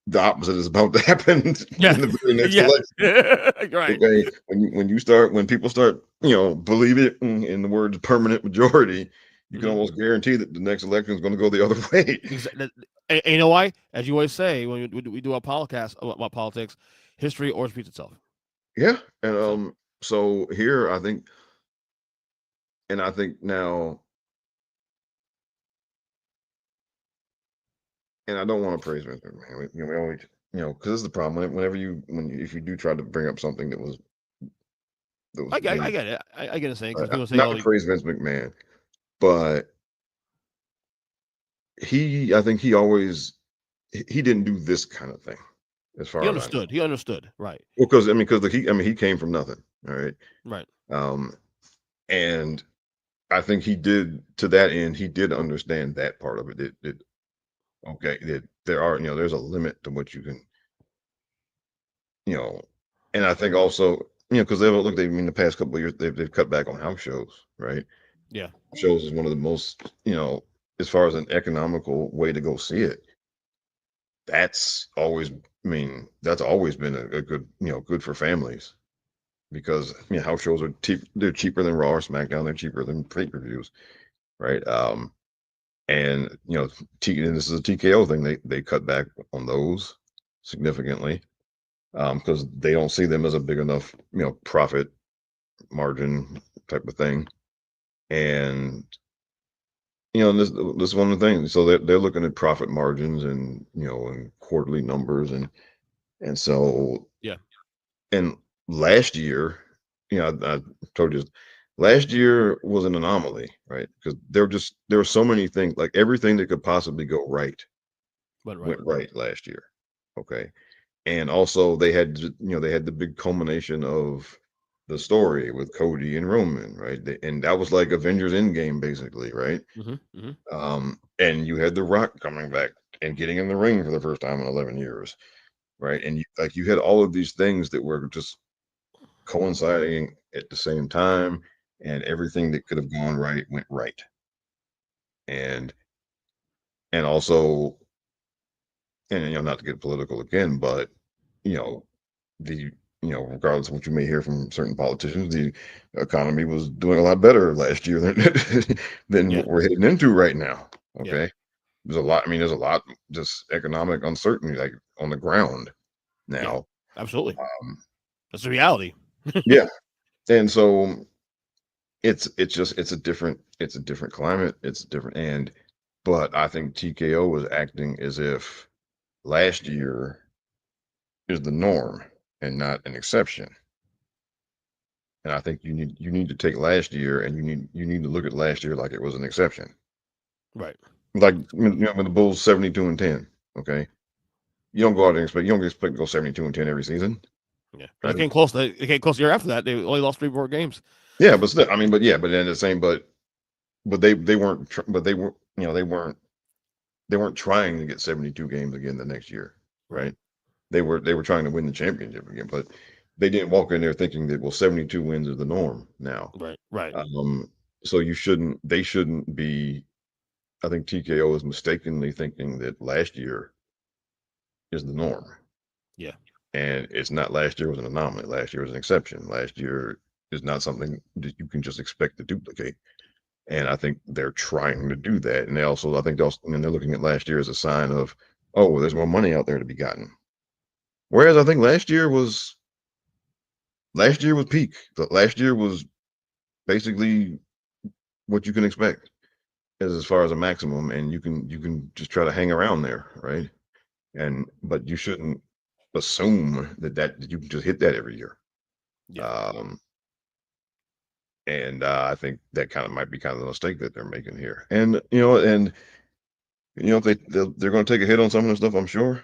the opposite is about to happen in Yeah. the very next Yeah. election. Right. Okay, when people start, believe it in the words permanent majority, you can Hmm. almost guarantee that the next election is going to go the other way. Exactly. And you know why? As you always say, when we do our podcast about politics, history always repeats itself. Yeah, and So so here I think now, and I don't want to praise Vince McMahon. We always, because this is the problem. If you do try to bring up something that was I being, get it. I get it saying because people say, not "Oh, to praise Vince McMahon, but I think he didn't do this kind of thing, as he far as I know. understood. He understood." Right. Well, because he came from nothing, all right. Right. Um, and I think he did, to that end, he did understand that part of it. Okay, that there's a limit to what you can, you know, and I think also, because they in the past couple of years they've cut back on house shows, right? Yeah. Shows is one of the most, as far as an economical way to go see it. That's always, that's always been a good, good for families, because house shows are cheap. They're cheaper than Raw or SmackDown. They're cheaper than pay-per-views, right? And and this is a TKO thing. They cut back on those significantly, because they don't see them as a big enough, profit margin type of thing. And this is one of the things. So they're looking at profit margins, and and quarterly numbers, and so, Yeah. and last year, I told you, last year was an anomaly, right? Because there were so many things, like everything that could possibly go right But right. went right last year. Okay. And also they had the big culmination of the story with Cody and Roman, right? And that was like Avengers Endgame, basically, right? Hmm. Hmm. And you had The Rock coming back and getting in the ring for the first time in 11 years, right? And you had all of these things that were just coinciding at the same time, and everything that could have gone right went right. And also, and not to get political again, but you know, the regardless of what you may hear from certain politicians, the economy was doing a lot better last year than than Yeah. what we're heading into right now. Yeah. Okay. There's a lot just economic uncertainty, like, on the ground Yeah. now. Absolutely. Um, That's the reality. yeah. And so it's a different climate. It's different. But I think TKO was acting as if last year is the norm and not an exception. And I think you need to take last year, and you need to look at last year like it was an exception. Right. Like, when the Bulls 72-10, okay? You don't expect to go 72-10 every season, Yeah. They right? came close. They came close the year after that. They only lost 3 more games. Yeah, but still, but then the same, but they weren't, but they were, they weren't trying to get 72 games again the next year, Right. right? They were trying to win the championship again, but they didn't walk in there thinking that, well, 72 wins is the norm now. Right. Right. Um, so they shouldn't be. I think TKO is mistakenly thinking that last year is the norm, Yeah. and it's not. Last year was an anomaly. Last year was an exception. Last year is not something that you can just expect to duplicate. And I think they're trying to do that. And I think they're looking at last year as a sign of, oh, well, there's more money out there to be gotten. Whereas I think last year was peak. Last year was basically what you can expect, as far as a maximum, and you can just try to hang around there, right? But you shouldn't assume that you can just hit that every year. Yeah. Um, and I think that kind of might be kind of the mistake that they're making here. And they're going to take a hit on some of the stuff, I'm sure.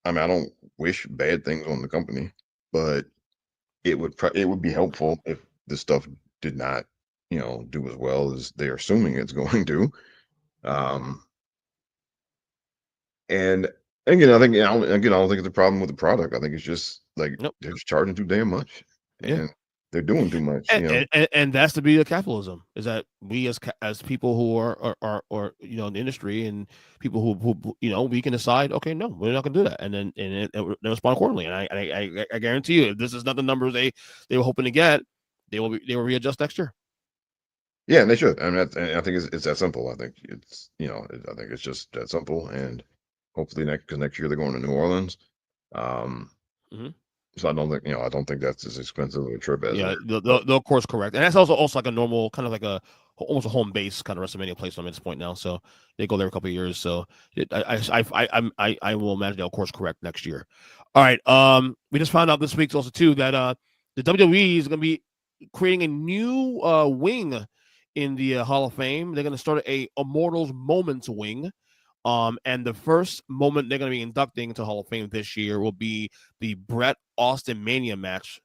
I don't wish bad things on the company, but it would be helpful if this stuff did not, do as well as they're assuming it's going to. Um, and again, I don't think it's a problem with the product. I think it's just like Nope. they're just charging too damn much, Yeah. and they're doing too much. And, and that's the beauty of capitalism, is that we as people who are in the industry, and people who we can decide, okay, no, we're not going to do that, and then they respond accordingly. And I guarantee you, if this is not the numbers they were hoping to get, they will readjust next year. Yeah, and they should. I mean, I think it's that simple. I think I think it's just that simple. And hopefully next year they're going to New Orleans. Um, Mm-hmm. so I don't think that's as expensive of a trip as Yeah, that. they'll course correct, and that's also like a normal kind of like a almost a home base kind of WrestleMania place at this point now. So they go there a couple of years. So I will imagine they'll course correct next year. All right. We just found out this week also too that the WWE is going to be creating a new wing in the Hall of Fame. They're going to start a Immortals Moments wing. And the first moment they're going to be inducting into Hall of Fame this year will be the Bret Austin Mania match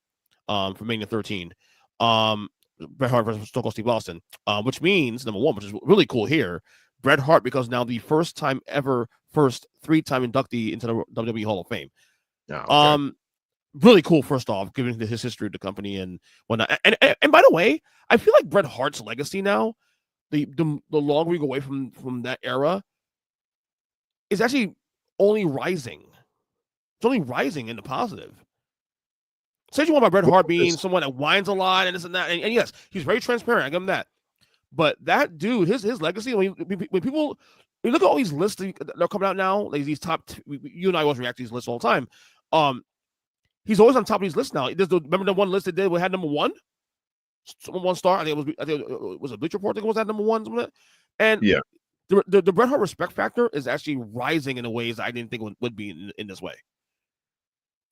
for Mania 13. Bret Hart versus Cold Steve Austin, which means, number one, which is really cool here, Bret Hart becomes now the first time ever, first three-time inductee into the WWE Hall of Fame. Yeah, okay. Really cool, first off, given his history of the company and whatnot. And by the way, I feel like Bret Hart's legacy now, the longer we go away from that era, is actually only rising. It's only rising in the positive. Say you want about Bret Well, Hart being someone that whines a lot and this and that, and yes, he's very transparent. I give him that. But that dude, his legacy, when people, you look at all these lists that are coming out now, like these top, you and I always react to these lists all the time. He's always on top of these lists now. Remember the one list that did we had number one, one star. I think it was a Bleacher Report. I think it was that number one. Something like that. And yeah. the Bret Hart respect factor is actually rising in ways I didn't think would be in this way.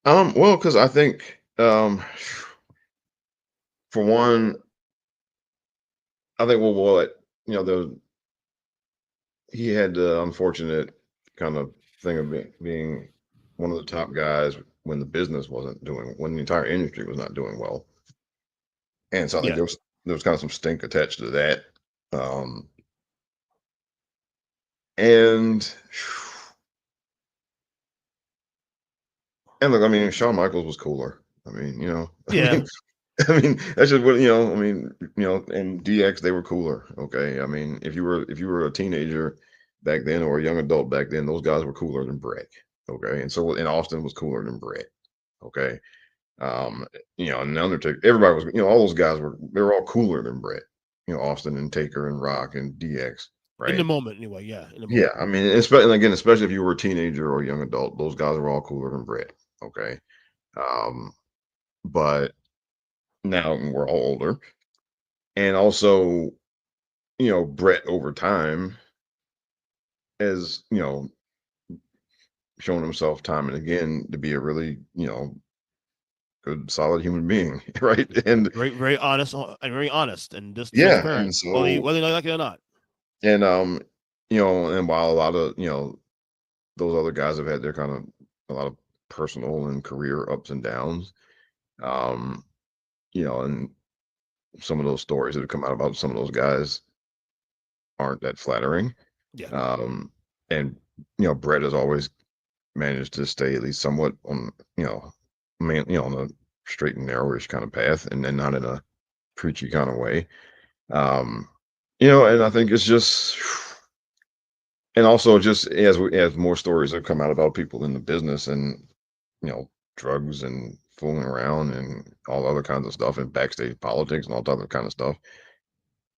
Well, because I think for one, I think what he had the unfortunate kind of thing of being one of the top guys when the business wasn't doing, when the entire industry was not doing well. And so I think Yeah. there was kind of some stink attached to that. Um, and look, I mean, Shawn Michaels was cooler. I mean, Yeah. I mean, that's just what I mean, and DX, they were cooler. Okay, I mean, if you were a teenager back then or a young adult back then, those guys were cooler than Bret. Okay, and Austin was cooler than Bret. Okay, and the Undertaker, everybody was, all those guys they were all cooler than Bret. Austin and Taker and Rock and DX. In the Right. moment, anyway. Yeah. In the Yeah, moment. I mean, especially if you were a teenager or a young adult, those guys were all cooler than Bret. Okay, um, but now we're all older, and also, Bret over time has, shown himself time and again to be a really, good, solid human being, right? And Very, very honest, and very honest, and just yeah, transparent, and so, whether you like it or not. and and while a lot of, those other guys have had their kind of a lot of personal and career ups and downs, um, and some of those stories that have come out about some of those guys aren't that flattering. Yeah. Um, and Bret has always managed to stay at least somewhat on, on a straight and narrowish kind of path, and then not in a preachy kind of way. Um, and I think it's just, and also just as more stories have come out about people in the business and drugs and fooling around and all other kinds of stuff and backstage politics and all that other kind of stuff.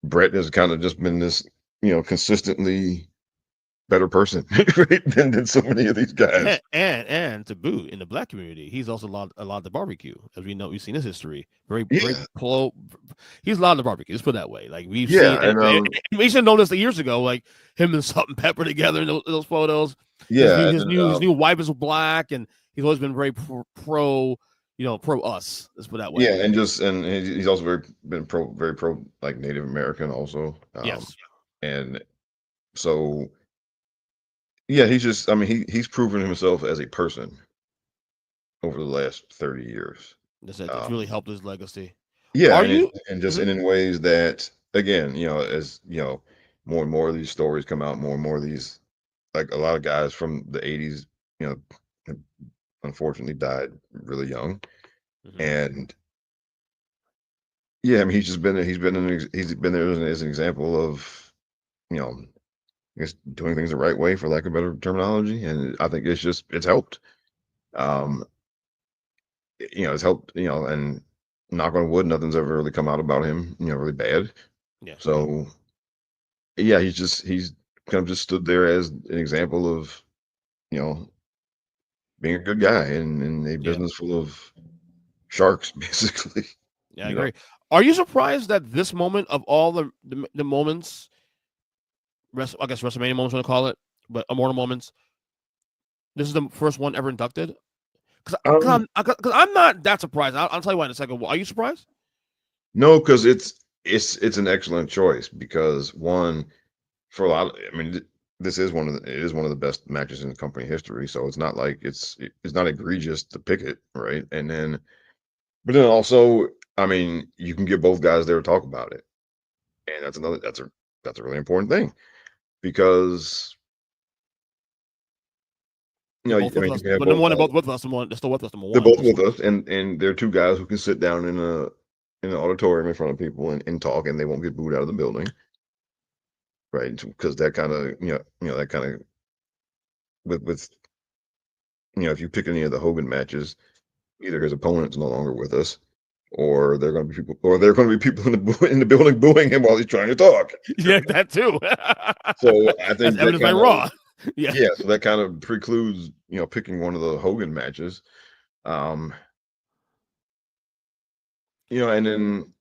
Bret has kind of just been this, consistently better person, right, than so many of these guys. And to boot, in the black community, he's also allowed the barbecue, as we know. We've seen his history. Very Yeah, pro. He's allowed the barbecue. Let's put it that way. Like we've seen, yeah, and we should know this years ago. Like him and Salt and Pepper together in those photos. yeah, and His new wife is black, and he's always been very pro. Pro us. Let's put it that way. yeah, and he's also been very pro like Native American also. Yes. And so yeah, he's just, I mean, he's proven himself as a person over the last 30 years. That's Um, really helped his legacy. yeah, Are and you? and just Mhm. and in ways that, again, as more and more of these stories come out, more and more of these, like a lot of guys from the 80s, you know, have unfortunately died really young. Mhm. And yeah, I mean, he's been there as an example of, you know, I guess doing things the right way, for lack of better terminology. And I think it's helped. Um, it's helped, and knock on wood, nothing's ever really come out about him, really bad. Yeah. So yeah, he's kind of just stood there as an example of, you know, being a good guy in a Yeah. business full of sharks, basically. Yeah, I You know. agree. Are you surprised that this moment of all the moments, I guess WrestleMania moments, want to call it, but immortal moments, this is the first one ever inducted? Because Um, I'm not that surprised. I'll tell you why in a second. Are you surprised? no, because it's an excellent choice because one, for a lot of, I mean, this is it is one of the best matches in company history. So it's not like it's not egregious to pick it, right? And then, but then also, I mean, you can get both guys there to talk about it, and that's a really important thing because They're both I with mean, you us. can have But number both one, they're guys. both with us. They're still with us. Number They're one, both with also. us, and they're two guys who can sit down in an auditorium in front of people and talk, and they won't get booed out of the building, right? Because that kind of that kind of with if you pick any of the Hogan matches, either his opponent's no longer with us, or there are going to be people in the building booing him while he's trying to talk. Yeah, that too. So I That's think that evidence by kind of Raw. Yeah. yeah, so that kind of precludes picking one of the Hogan matches. Um, and then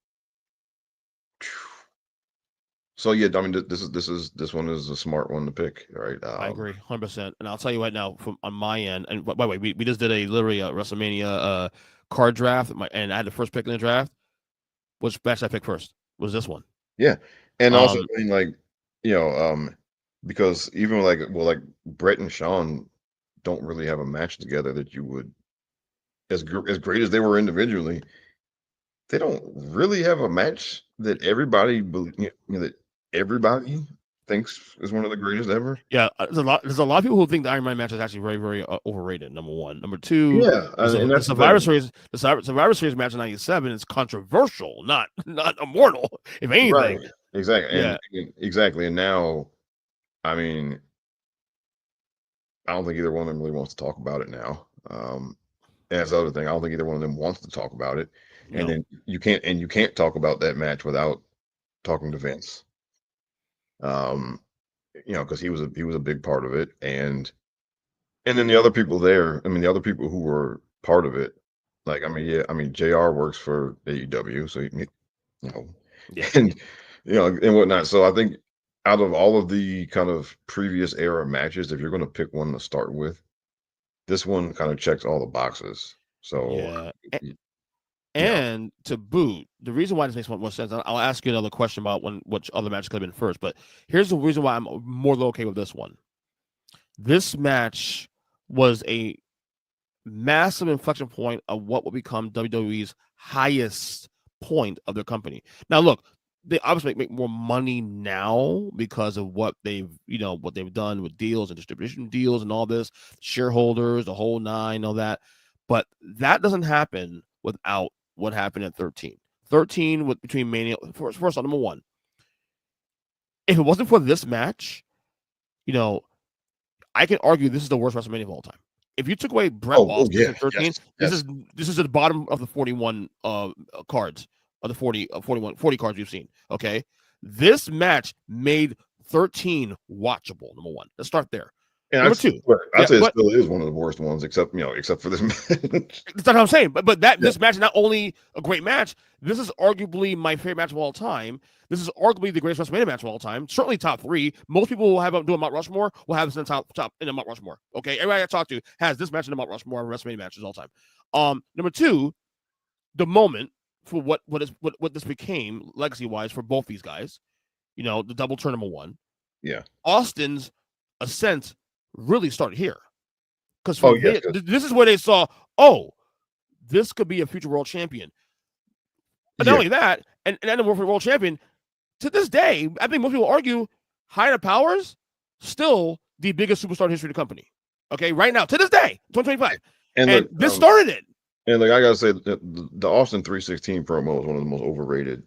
so yeah, I mean this one is a smart one to pick, right? I agree, 100%. And I'll tell you right now, from on my end, and by the way, we just did literally a WrestleMania card draft, and I had the first pick in the draft. Which match I picked first was this one. Yeah, and also Um, I mean like you know because even like Brett and Sean don't really have a match together that you would as great as they were individually, they don't really have a match that that everybody thinks is one of the greatest ever. yeah, there's a lot of people who think the Iron Man match is actually very, very overrated. Number one, number two, Yeah, and The that's the thing. Survivor Series match in '97 is controversial, not immortal, if Right. anything. Exactly. Yeah, Exactly. And now, I mean, I don't think either one of them really wants to talk about it now. And that's the other thing. I don't think either one of them wants to talk about it. And no, then you can't talk about that match without talking to Vince. Um, because he was a big part of it. And then the other people there, I mean, the other people who were part of it, like I mean, yeah, I mean, JR works for AEW, so you know, yeah, and and whatnot. So I think out of all of the kind of previous era matches, if you're going to pick one to start with, this one kind of checks all the boxes. So yeah. y- you know, And to boot, the reason why this makes more sense, I'll ask you another question about which other match could have been first, but here's the reason why I'm more okay with this one. This match was a massive inflection point of what will become WWE's highest point of their company. Now, look, they obviously make more money now because of what they've done with deals and distribution deals and all this, shareholders, the whole nine, all that. But that doesn't happen without what happened at 13. 13 with between Mania first on number one. If it wasn't for this match, you know, I can argue this is the worst WrestleMania of all time. If you took away Bret oh losses yeah, in 13, yes, this yes, is this is at the bottom of the 41 cards of the 40 cards we've seen. Okay, this match made 13 watchable. Number one, let's start there. and Number two, I'd yeah, say it but still is one of the worst ones, except for this match. that's not what I'm saying. But that Yeah, this match is not only a great match. This is arguably my favorite match of all time. This is arguably the greatest WrestleMania match of all time. Certainly top three. Most people will have do a Mount Rushmore. Will have this in the top in the Mount Rushmore. Okay, everybody I talk to has this match in the Mount Rushmore of WrestleMania matches all time. Number two, the moment for what this became legacy wise for both these guys. You know, the double turn number one. yeah. Austin's ascent really started here because Oh from yes, there, this is where they saw, oh, this could be a future world champion. But not yeah. only that, and then the world champion, to this day, I think most people argue Height of Powers, still the biggest superstar in history of the company. Okay, right now, to this day, 2025. And And look, this started it. and like I gotta say, the Austin 316 promo is one of the most overrated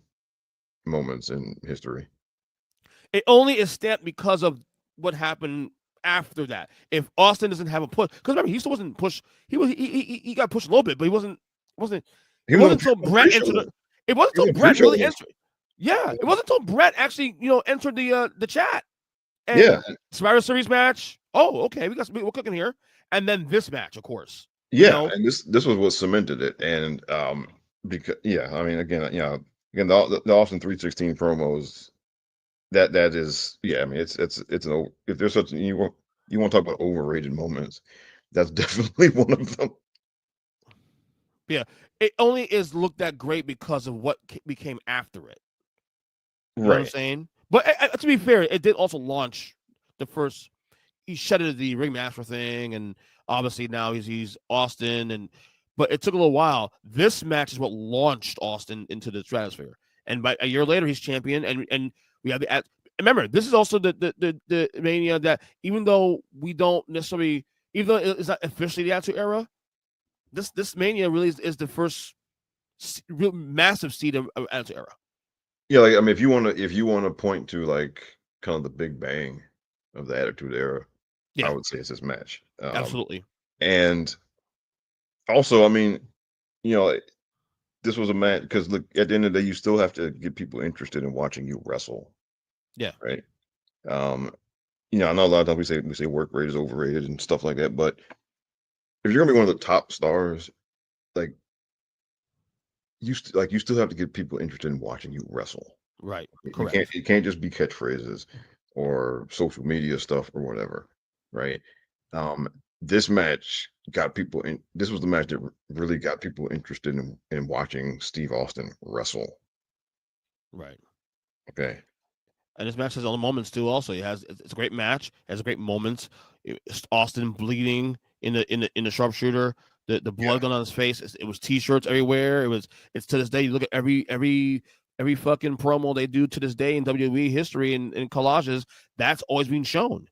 moments in history. It only is stamped because of what happened after that. If Austin doesn't have a push, because remember, he still wasn't pushed. He got pushed a little bit, but he wasn't. He It was on wasn't until on Bret entered. pre-show. It wasn't He was until on Bret pre-show really almost. entered. Yeah, it wasn't until Bret actually, entered the chat. And Yeah, Survivor Series match. Oh, okay, we're cooking here. And then this match, of course. yeah, and this was what cemented it. And because I mean, again, the Austin 316 promos, that is, I mean, it's if there's such, you want to talk about overrated moments, that's definitely one of them. Yeah, it only is looked at great because of what became after it. You know what I'm Right. saying? But to be fair, it did also launch the first. He shedded the ringmaster thing, and obviously now he's Austin, but it took a little while. This match is what launched Austin into the stratosphere, and by a year later he's champion, and we have the. Remember, this is also the Mania that even though we don't necessarily, even though it's not officially the Attitude Era, this Mania really is the first real massive seed of Attitude Era. Yeah, like I mean, if you want to point to like kind of the big bang of the Attitude Era, I Yeah, would say it's this match. absolutely. And also, I mean, you know, this was a match because look, at the end of the day, you still have to get people interested in watching you wrestle, Yeah, right? Um, I know a lot of times we say work rate is overrated and stuff like that, but if you're gonna be one of the top stars, like you still have to get people interested in watching you wrestle. right, You can't correct. it can't just be catchphrases or social media stuff or whatever, right? Um, this match got people in. This was the match that really got people interested in watching Steve Austin wrestle. Right. Okay, And this match has all the moments too. Also, it's a great match. It has great moments. It's Austin bleeding in the sharpshooter. The yeah, blood going on his face. It was T-shirts everywhere. It's to this day. You look at every fucking promo they do to this day in WWE history and collages. That's always been shown.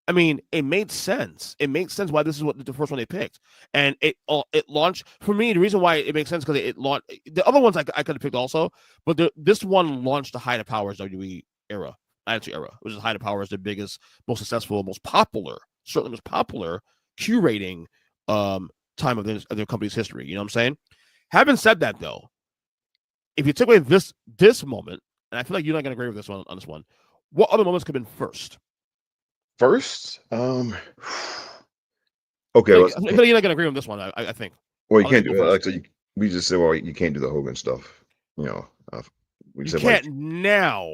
I mean, it made sense. It makes sense why this is what the first one they picked, and it launched for me. The reason why it makes sense because it launched the other ones I could have picked also, but this one launched the Height of Powers WWE era, Attitude Era, which is Height of Powers, the biggest, most successful, most popular, certainly most popular curating time of their company's history. You know what I'm saying? Having said that, though, if you take away this moment, and I feel like you're not going to agree with this one on this one, what other moments could have been first? first, okay, I feel like you're not going to agree with this one. I think. well, you I'll let can't you go do first. like so. We just said, well, you can't do the Hogan stuff. You know, we You said like, can't now,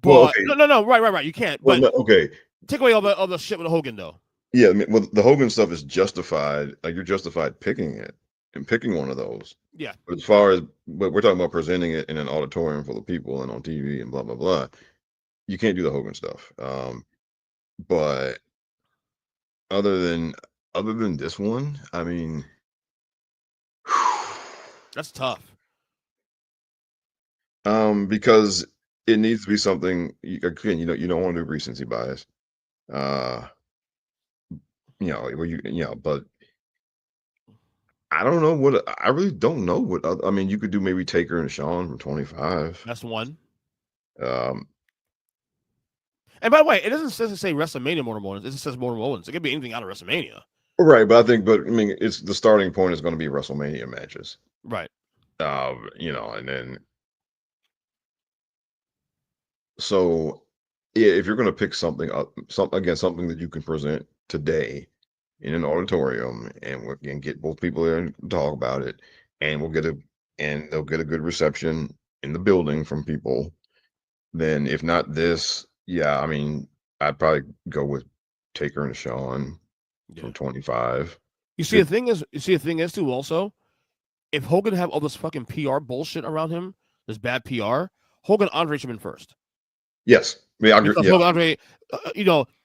well, but okay, no, right. You can't. well, But no, okay, take away all the shit with Hogan, though. yeah. I mean, well, the Hogan stuff is justified. Like you're justified picking it and picking one of those. Yeah, But as far as, but we're talking about presenting it in an auditorium full of people and on TV and blah blah blah. You can't do the Hogan stuff. But other than this one, I mean, that's tough. because it needs to be something. Again, you don't want to do recency bias. Uh, where but I don't know what I really don't know what. I mean, you could do maybe Taker and Shawn from 25. That's one. Um, And by the way, it doesn't say WrestleMania Mortal Moments. It just says Mortal Moments. It could be anything out of WrestleMania. right, but I mean, it's the starting point is going to be WrestleMania matches. Right. And then so yeah, if you're going to pick something up, something that you can present today in an auditorium, and get both people there and talk about it, and they'll get a good reception in the building from people. Then, if not this, yeah, I mean, I'd probably go with Taker and Shawn Yeah. from 25. You see, the thing is too. Also, if Hogan have all this fucking PR bullshit around him, this bad PR, Hogan Andre should have been first. Yes, I mean, I agree. Because Yeah, Hogan Andre,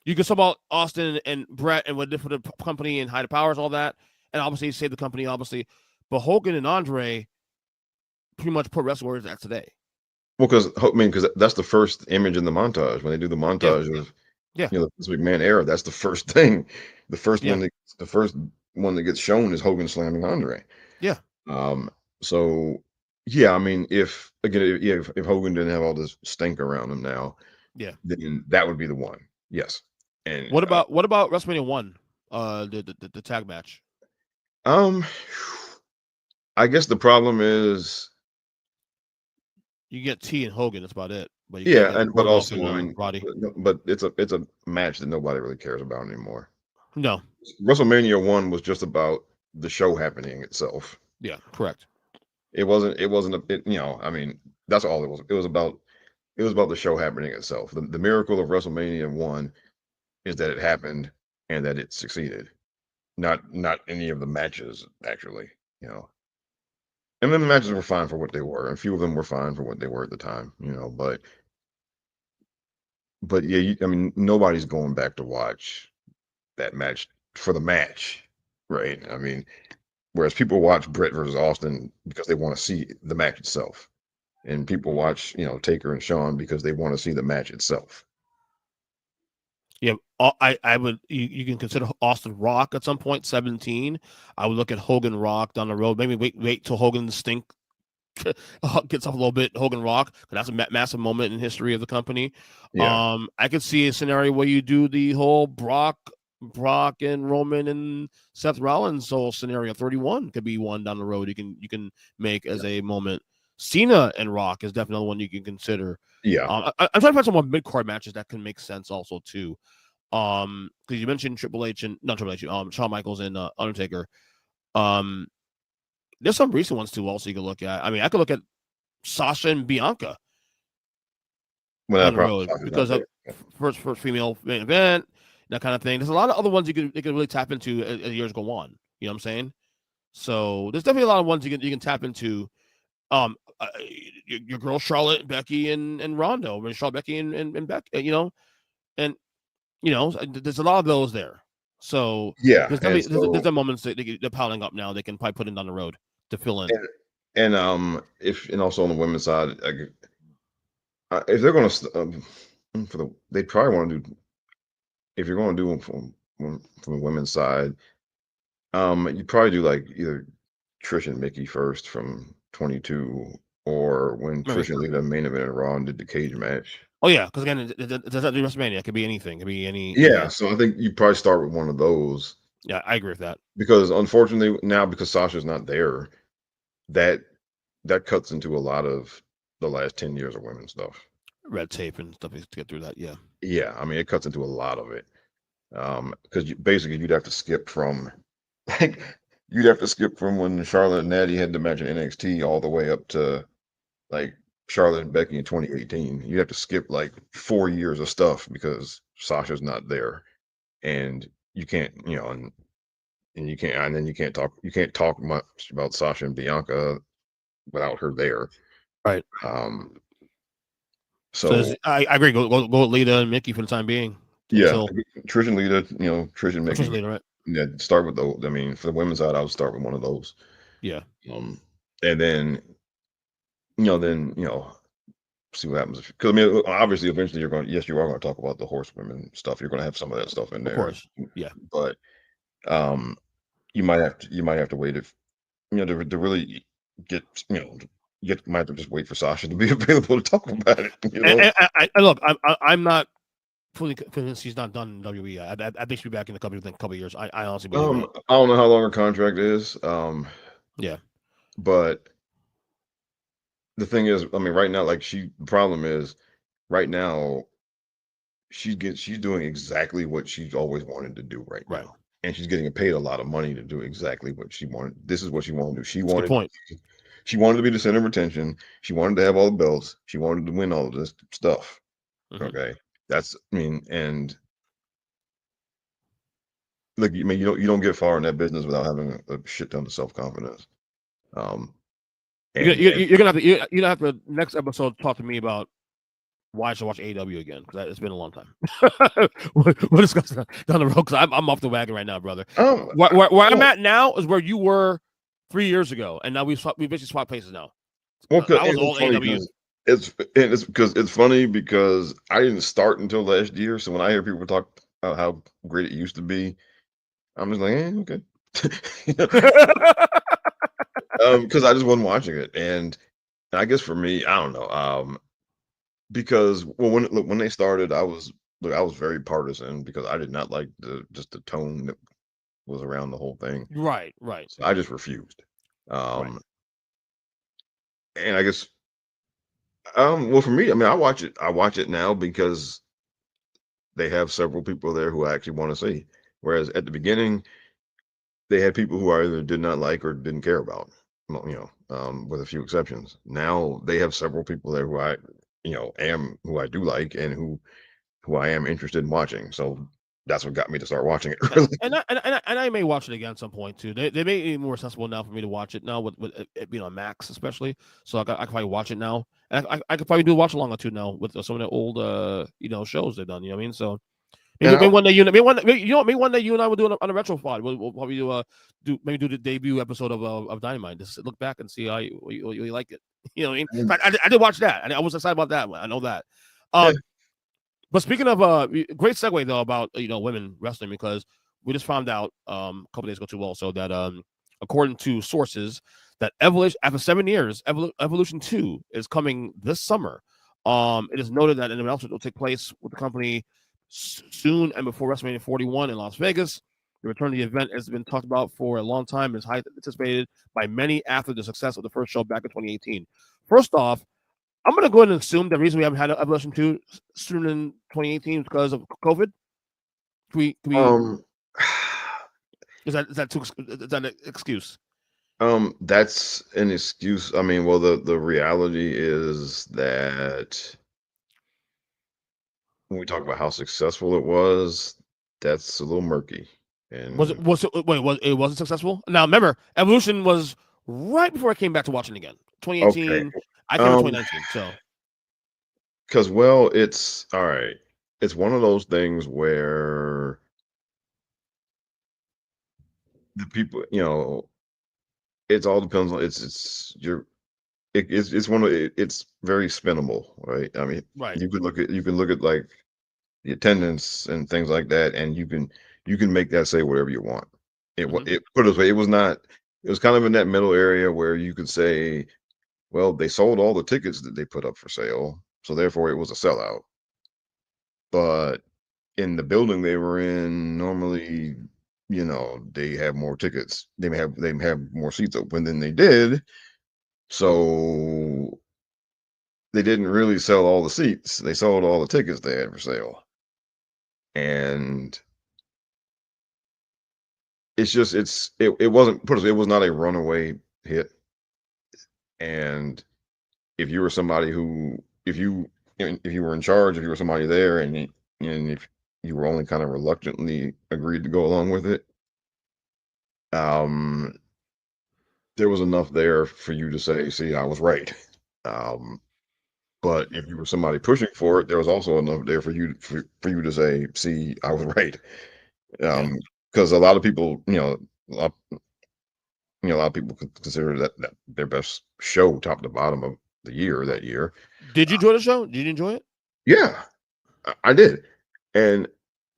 you can sub out Austin and Bret and what did for the company and Height of Powers, all that, and obviously save the company, obviously. But Hogan and Andre pretty much put wrestling where it's at today. Well, because that's the first image in the montage when they do the Yeah, montage of yeah, this McMahon era. That's the first thing. The first yeah, one that the first one that gets shown is Hogan slamming Andre. yeah, Um, so yeah, I mean, if Hogan didn't have all this stink around him now, yeah. then that would be the one. Yes, and What about WrestleMania 1? The tag match. um, I guess the problem is You get T and Hogan. That's about it. But you can't yeah, get and but Orndorff also and I mean, Roddy. but it's a match that nobody really cares about anymore. No. WrestleMania 1 was just about the show happening itself. Yeah. Correct. It wasn't I mean, that's all it was. It was about the show happening itself. The miracle of WrestleMania 1 is that it happened and that it succeeded. Not any of the matches actually, you know. And then the matches were fine for what they were. And a few of them were fine for what they were at the time, but yeah, I mean, nobody's going back to watch that match for the match, right? I mean, whereas people watch Bret versus Austin because they want to see the match itself, and people watch, Taker and Shawn because they want to see the match itself. Yeah. I would. You can consider Austin Rock at some point. 17. I would look at Hogan Rock down the road. Maybe wait till Hogan stink gets off a little bit. Hogan Rock, 'cause that's a massive moment in history of the company. Yeah, I could see a scenario where you do the whole Brock and Roman and Seth Rollins whole scenario. 31 could be one down the road. You can make as a moment. Cena and Rock is definitely one you can consider. yeah. I'm trying to find some more mid card matches that can make sense also too. Because you mentioned Triple H and not Triple H, Shawn Michaels and Undertaker. Um, there's some recent ones too. Also, you can look at. I mean, I could look at Sasha and Bianca Well, that down the problem road is not because of there. Yeah. first female main event, that kind of thing. There's a lot of other ones they could really tap into as years go on. You know what I'm saying? So there's definitely a lot of ones you can tap into. Your girl Charlotte, Becky, and Rondo. I mean, Charlotte, Becky, and Becky. And there's a lot of those there. So Yeah, there's and definitely there's so the moments that they're piling up now. They can probably put in down the road to fill in. if and also on the women's side, if they're going to they probably want to do if you're going to do them from the women's side, you probably do like either Trish and Mickey first from 22, or when Maybe. Trish and Lita main event in Raw and did the cage match. Oh yeah, because again, it does not do WrestleMania. It could be anything. It could be any. Yeah, so I think you probably start with one of those Yeah, I agree with that. because unfortunately now because Sasha's not there, that that cuts into a lot of the last 10 years of women's stuff. Red tape and stuff to get through that. Yeah. Yeah, I mean it cuts into a lot of it. Because basically you'd have to skip from like you'd have to skip from when Charlotte and Natty had the match in NXT all the way up to like Charlotte and Becky in 2018. You'd have to skip like 4 years of stuff because Sasha's not there, and you can't, and you can't, and then you can't talk much about Sasha and Bianca without her there. Right. Um, So so I agree. Go with Lita and Mickey for the time being yeah, until Trish and Lita, Trish and Trish Mickey. Lita, right? Yeah, start with those. I mean, for the women's side, I would start with one of those. Yeah. Um, and then see what happens. Because I mean, obviously, eventually you are going to talk about the horsewomen stuff. You're going to have some of that stuff in Of there, course. Yeah. but um, you might have to wait if to really get might have to just wait for Sasha to be available to talk about it. And look, I'm not fully convinced he's not done in WWE. I think she'll be back in the company within a couple of years. I honestly believe that. I don't know how long her contract is, Yeah. but the thing is, I mean, right now, like the problem is, right now, she's doing exactly what she's always wanted to do right Right. now, and she's getting paid a lot of money to do exactly what she wanted. This is what she wanted to do. That's a good point. She wanted to be the center of attention. She wanted to have all the belts. She wanted to win all of this stuff. Mhm. Okay, I mean, and look, I mean, you don't get far in that business without having a shit ton of self confidence. Um, and You're gonna have to you're gonna have to next episode talk to me about why I should watch AEW again because it's been a long time. We'll discuss that down the road because I'm off the wagon right now, brother. Where I'm at now is where you were 3 years ago, and now we basically swapped places now. well, I was all AEW. it's because it's funny because I didn't start until last year. So when I hear people talk about how great it used to be, I'm just like, okay. You know, because I just wasn't watching it, and I guess for me, I don't know, because well, when they started, I was very partisan because I did not like the tone that was around the whole thing. Right, right, So I just refused. right. Um, and I guess, well, for me, I mean, I watch it now because they have several people there who I actually want to see. Whereas at the beginning, they had people who I either did not like or didn't care about, with a few exceptions. Now they have several people there who who I do like and who I am interested in watching. So that's what got me to start watching it. And Really. I may watch it again at some point too. They make it more accessible now for me to watch it now with it being on Max especially. So I can probably watch it now. And I could probably do a watch along or two now with some of the old shows they've done. You know what I mean? So And maybe one day maybe one day you and I will do it on a retro pod. We'll probably do the debut episode of Dynamite. Just look back and see how you like it. You know what I mean? In fact, I did watch that. I was excited about that one. I know that. yeah, But speaking of great segue though about women wrestling, because we just found out a couple days ago too also that according to sources that Evolution after 7 years Evolution 2 is coming this summer. It is noted that an announcement will take place with the company soon and before WrestleMania 41 in Las Vegas. The return of the event has been talked about for a long time and is highly anticipated by many after the success of the first show back in 2018. First off, I'm going to go ahead and assume the reason we haven't had Evolution 2 sooner than 2018 is because of COVID. Can we um, is that an excuse? that's an excuse. I mean, well, the reality is that when we talk about how successful it was, that's a little murky. And Was it wasn't successful? Now remember, Evolution was right before I came back to watching again. okay, 2018. I came in um, 2019. So because well, it's all right. It's one of those things where the people, it's all depends on it's one of it's very spinnable, right? I mean, right. you can look at like the attendance and things like that, and you can make that say whatever you want. Hmm. It put it this way, it was kind of in that middle area where you could say, well, they sold all the tickets that they put up for sale, so therefore it was a sellout. But in the building they were in, normally, they have more tickets. They may have more seats open than they did. So they didn't really sell all the seats. They sold all the tickets they had for sale. And it wasn't put it was not a runaway hit. And if you were somebody who if you were in charge, if you were somebody there and if you were only kind of reluctantly agreed to go along with it, um there was enough there for you to say, see, I was right. Um but if you were somebody pushing for it, there was also enough there for you to say, see, I was right. Yeah. Because a lot of people, a lot of people consider that their best show, top to bottom of the year that year. Did you enjoy the show? Did you enjoy it? Yeah, I did, and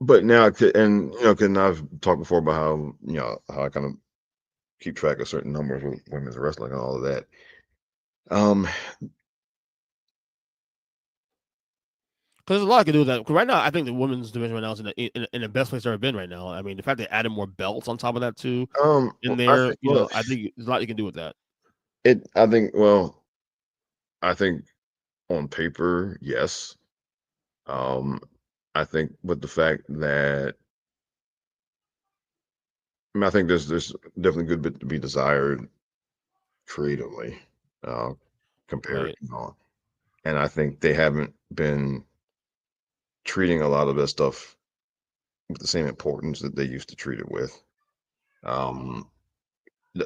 but now, and can I've talked before about how how I kind of keep track of certain numbers with women's wrestling and all of that. Um, Because there's a lot I can do with that. 'Cause right now, I think the women's division right now is in the best place it's ever been right now. I mean, the fact they added more belts on top of that too in I there, think well, I think there's a lot you can do with that. I think well, I think on paper, yes. Um, I think with the fact that I think there's definitely a good bit to be desired creatively, uh, compared, Right. and I think they haven't been treating a lot of that stuff with the same importance that they used to treat it with. Um,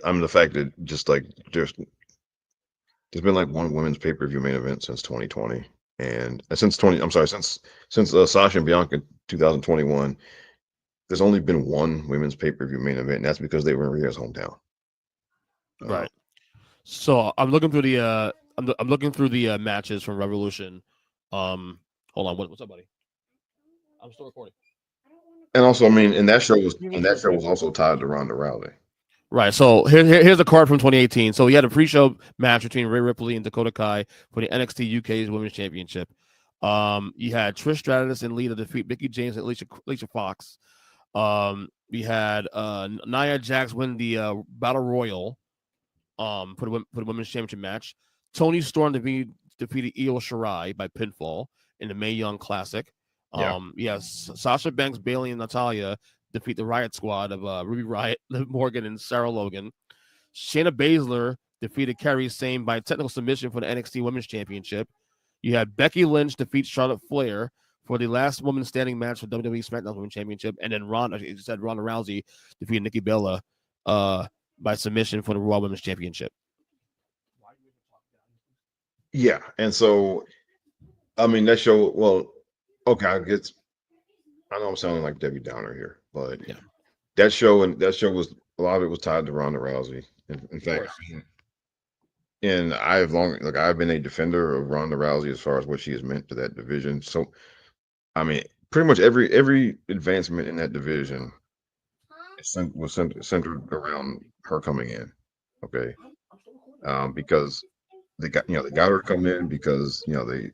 I mean, the fact that just like there's been like one women's pay per view main event since 2020, and since 20, I'm sorry, since Sasha and Bianca 2021, there's only been one women's pay per view main event, and that's because they were in Rhea's hometown. Uh, Right. So I'm looking through the I'm looking through the matches from Revolution. Hold on, what's up, buddy? I'm still recording. And also, I mean, and that show was You need and to that show record. was also tied to Ronda Rousey. Right. So here's the card from 2018. So we had a pre-show match between Rhea Ripley and Dakota Kai for the NXT UK's Women's Championship. You had Trish Stratus and Lita defeat Mickey James and Alicia Fox. We had Nia Jax win the Battle Royal for the Women's Championship match. Toni Storm defeated Io Shirai by pinfall in the Mae Young Classic. Yeah. Yes, Sasha Banks, Bayley, and Natalia defeat the Riot Squad of Ruby Riot, Liv Morgan, and Sarah Logan. Shayna Baszler defeated Kairi Sane by technical submission for the NXT Women's Championship. You had Becky Lynch defeat Charlotte Flair for the last woman standing match for WWE SmackDown Women's Championship, and then Ronda Rousey defeated Nikki Bella by submission for the Raw Women's Championship. Yeah, and so I mean that show. Well, okay, I know I'm sounding like Debbie Downer here, but Yeah. that show was a lot of it was tied to Ronda Rousey. In fact, and I've been a defender of Ronda Rousey as far as what she has meant to that division. So I mean, pretty much every advancement in that division was centered around her coming in. Okay, because they got her to come in because they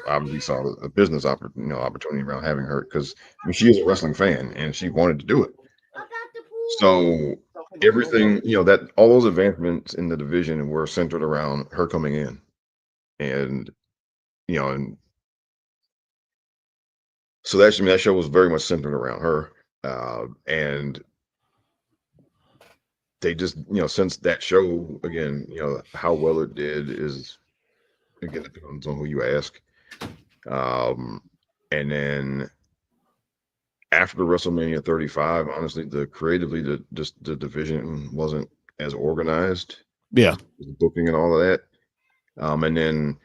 obviously saw a business opportunity around having her, because I mean she is a wrestling fan and she wanted to do it. So everything that all those advancements in the division were centered around her coming in, and and so that show was very much centered around her, and they just since that show, again, how well it did is, again, it depends on who you ask. And then after WrestleMania 35, honestly, the division wasn't as organized. Yeah. The booking and all of that. And then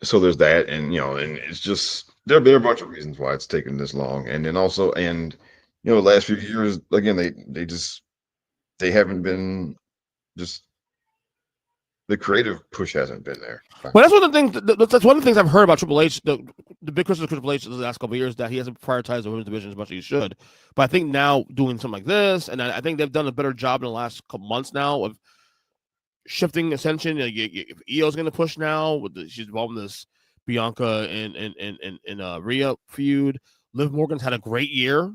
so there's that, and and it's just there are a bunch of reasons why it's taken this long. And then also, and the last few years, again, they haven't been, just the creative push hasn't been there. Well, that's one of the things. That's one of the things I've heard about Triple H. The big criticism of Triple H the last couple of years, that he hasn't prioritized the women's division as much as he should. But I think now doing something like this, and I think they've done a better job in the last couple months now of shifting attention. Io's going to push now. She's involved in this Bianca and Rhea feud. Liv Morgan's had a great year.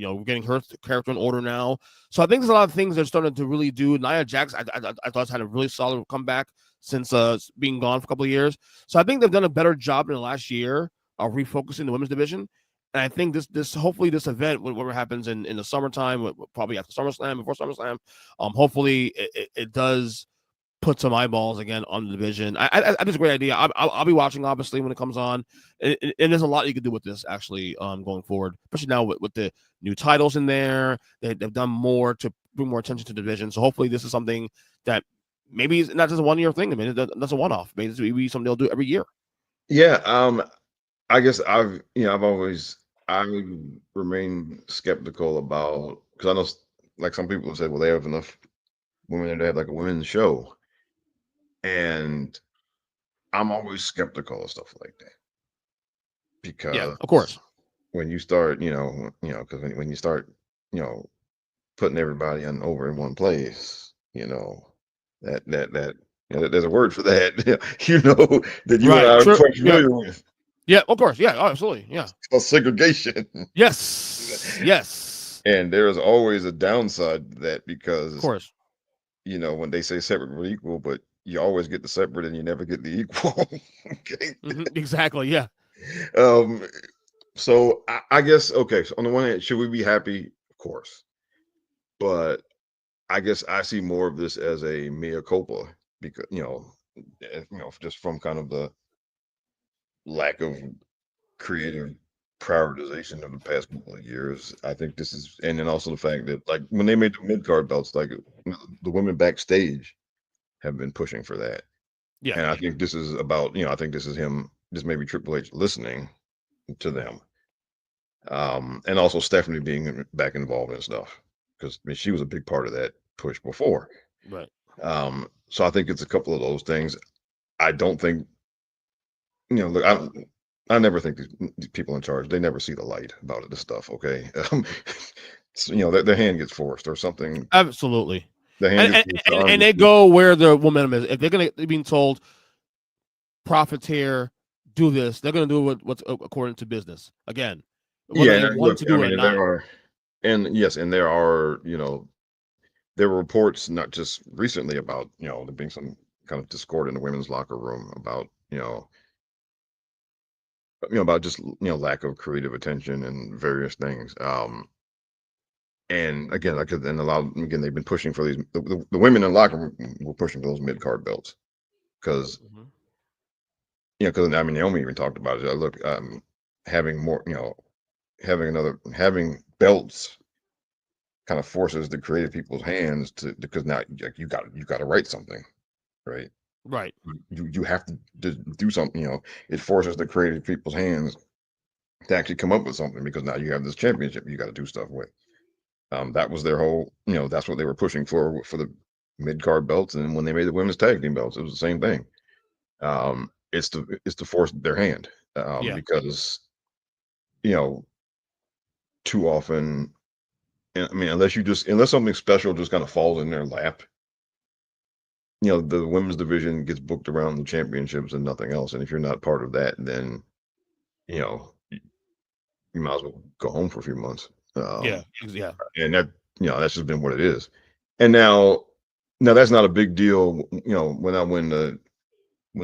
We're getting her character in order now. So I think there's a lot of things they're starting to really do. Nia Jax, I thought, had a really solid comeback since being gone for a couple of years. So I think they've done a better job in the last year of refocusing the women's division. And I think this hopefully this event, whatever happens in the summertime, probably after SummerSlam, before SummerSlam, hopefully it does put some eyeballs again on the division. I think it's a great idea. I'll be watching, obviously, when it comes on. And there's a lot you can do with this, actually, going forward, especially now with the new titles in there. They've done more to bring more attention to the division. So hopefully this is something that maybe is not just a 1 year thing. I mean, that's a one-off. Maybe this will be something they'll do every year. Yeah. I guess I remain skeptical about, because I know, like, some people have said, well, they have enough women there to have like a women's show. And I'm always skeptical of stuff like that, because Yeah, of course. when you start, because when you start, putting everybody over in one place, that there's a word for that, that you and I are quite familiar with. Yeah, of course. Yeah, absolutely. Yeah. It's called segregation. Yes. Yes. And there is always a downside to that, because, of course, when they say separate but equal, but you always get the separate and you never get the equal. Okay. Exactly. Yeah. So I guess, okay, so on the one hand, should we be happy? Of course. But I guess I see more of this as a mea culpa, because, just from kind of the lack of creative prioritization of the past couple of years. I think this is, and then also the fact that, like, when they made the mid-card belts, like, the women backstage have been pushing for that. Yeah. And I think this is about, I think this is this may be Triple H listening to them. And also Stephanie being back involved in stuff, because I mean, she was a big part of that push before. Right. So I think it's a couple of those things. I don't think, look, I never think these people in charge, they never see the light about it, this stuff, okay? So, their hand gets forced or something. Absolutely. The hand And gets and, forced, the and, arm and gets they forced. go where the momentum is. If they're being told profiteer, do this, they're going to do what's according to business. Again, whether Yeah, they and want look, to I do it mean, or not. and yes, and there are, there were reports not just recently about, there being some kind of discord in the women's locker room about, about just, lack of creative attention and various things. And again, like, and a lot of, again, they've been pushing for these, the women in the locker room were pushing for those mid card belts because, Mhm. because I mean, Naomi even talked about it. Look, having more, having belts kind of forces the creative people's hands to, because now like, you got to write something, right? Right. You have to do something. It forces the creative people's hands to actually come up with something because now you have this championship you got to do stuff with. That was their whole, that's what they were pushing for the mid card belts, and when they made the women's tag team belts, it was the same thing. It's to force their hand, Yeah. because you know too often, I mean, unless something special just kind of falls in their lap, the women's division gets booked around the championships and nothing else. And if you're not part of that, then you might as well go home for a few months. Yeah. Yeah. And that's just been what it is. And now that's not a big deal. When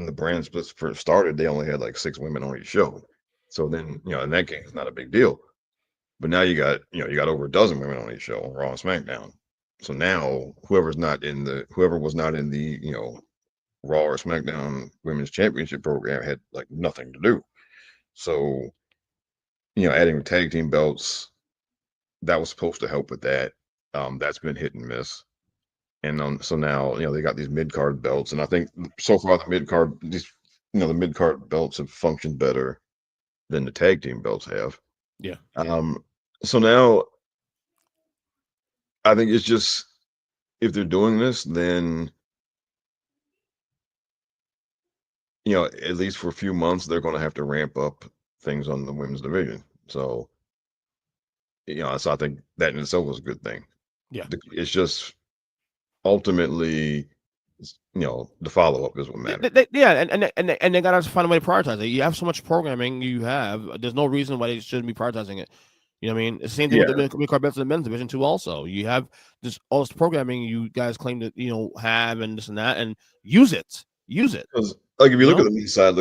the brand splits first started, they only had like 6 women on each show. So then, in that case, it's not a big deal. But now you got over a dozen women on each show on Raw and SmackDown. So now whoever was not in the, Raw or SmackDown Women's Championship program had like nothing to do. So, adding tag team belts, that was supposed to help with that. That's been hit and miss. And so now, they got these mid card belts, and I think so far the mid card belts have functioned better than the tag team belts have. Yeah. Um, so now I think it's just, if they're doing this, then at least for a few months, they're going to have to ramp up things on the women's division. So so I think that in itself was a good thing. Yeah. It's just ultimately, the follow up is what matters. Yeah, and they gotta find a way to prioritize it. You have so much programming. You have. There's no reason why they shouldn't be prioritizing it. You know what I mean? It's the same thing with Yeah, the mid card belts in the men's division too. Also, you have this all this programming you guys claim to have and this and that, and use it. Use it. because like if you You look at know? the men's side,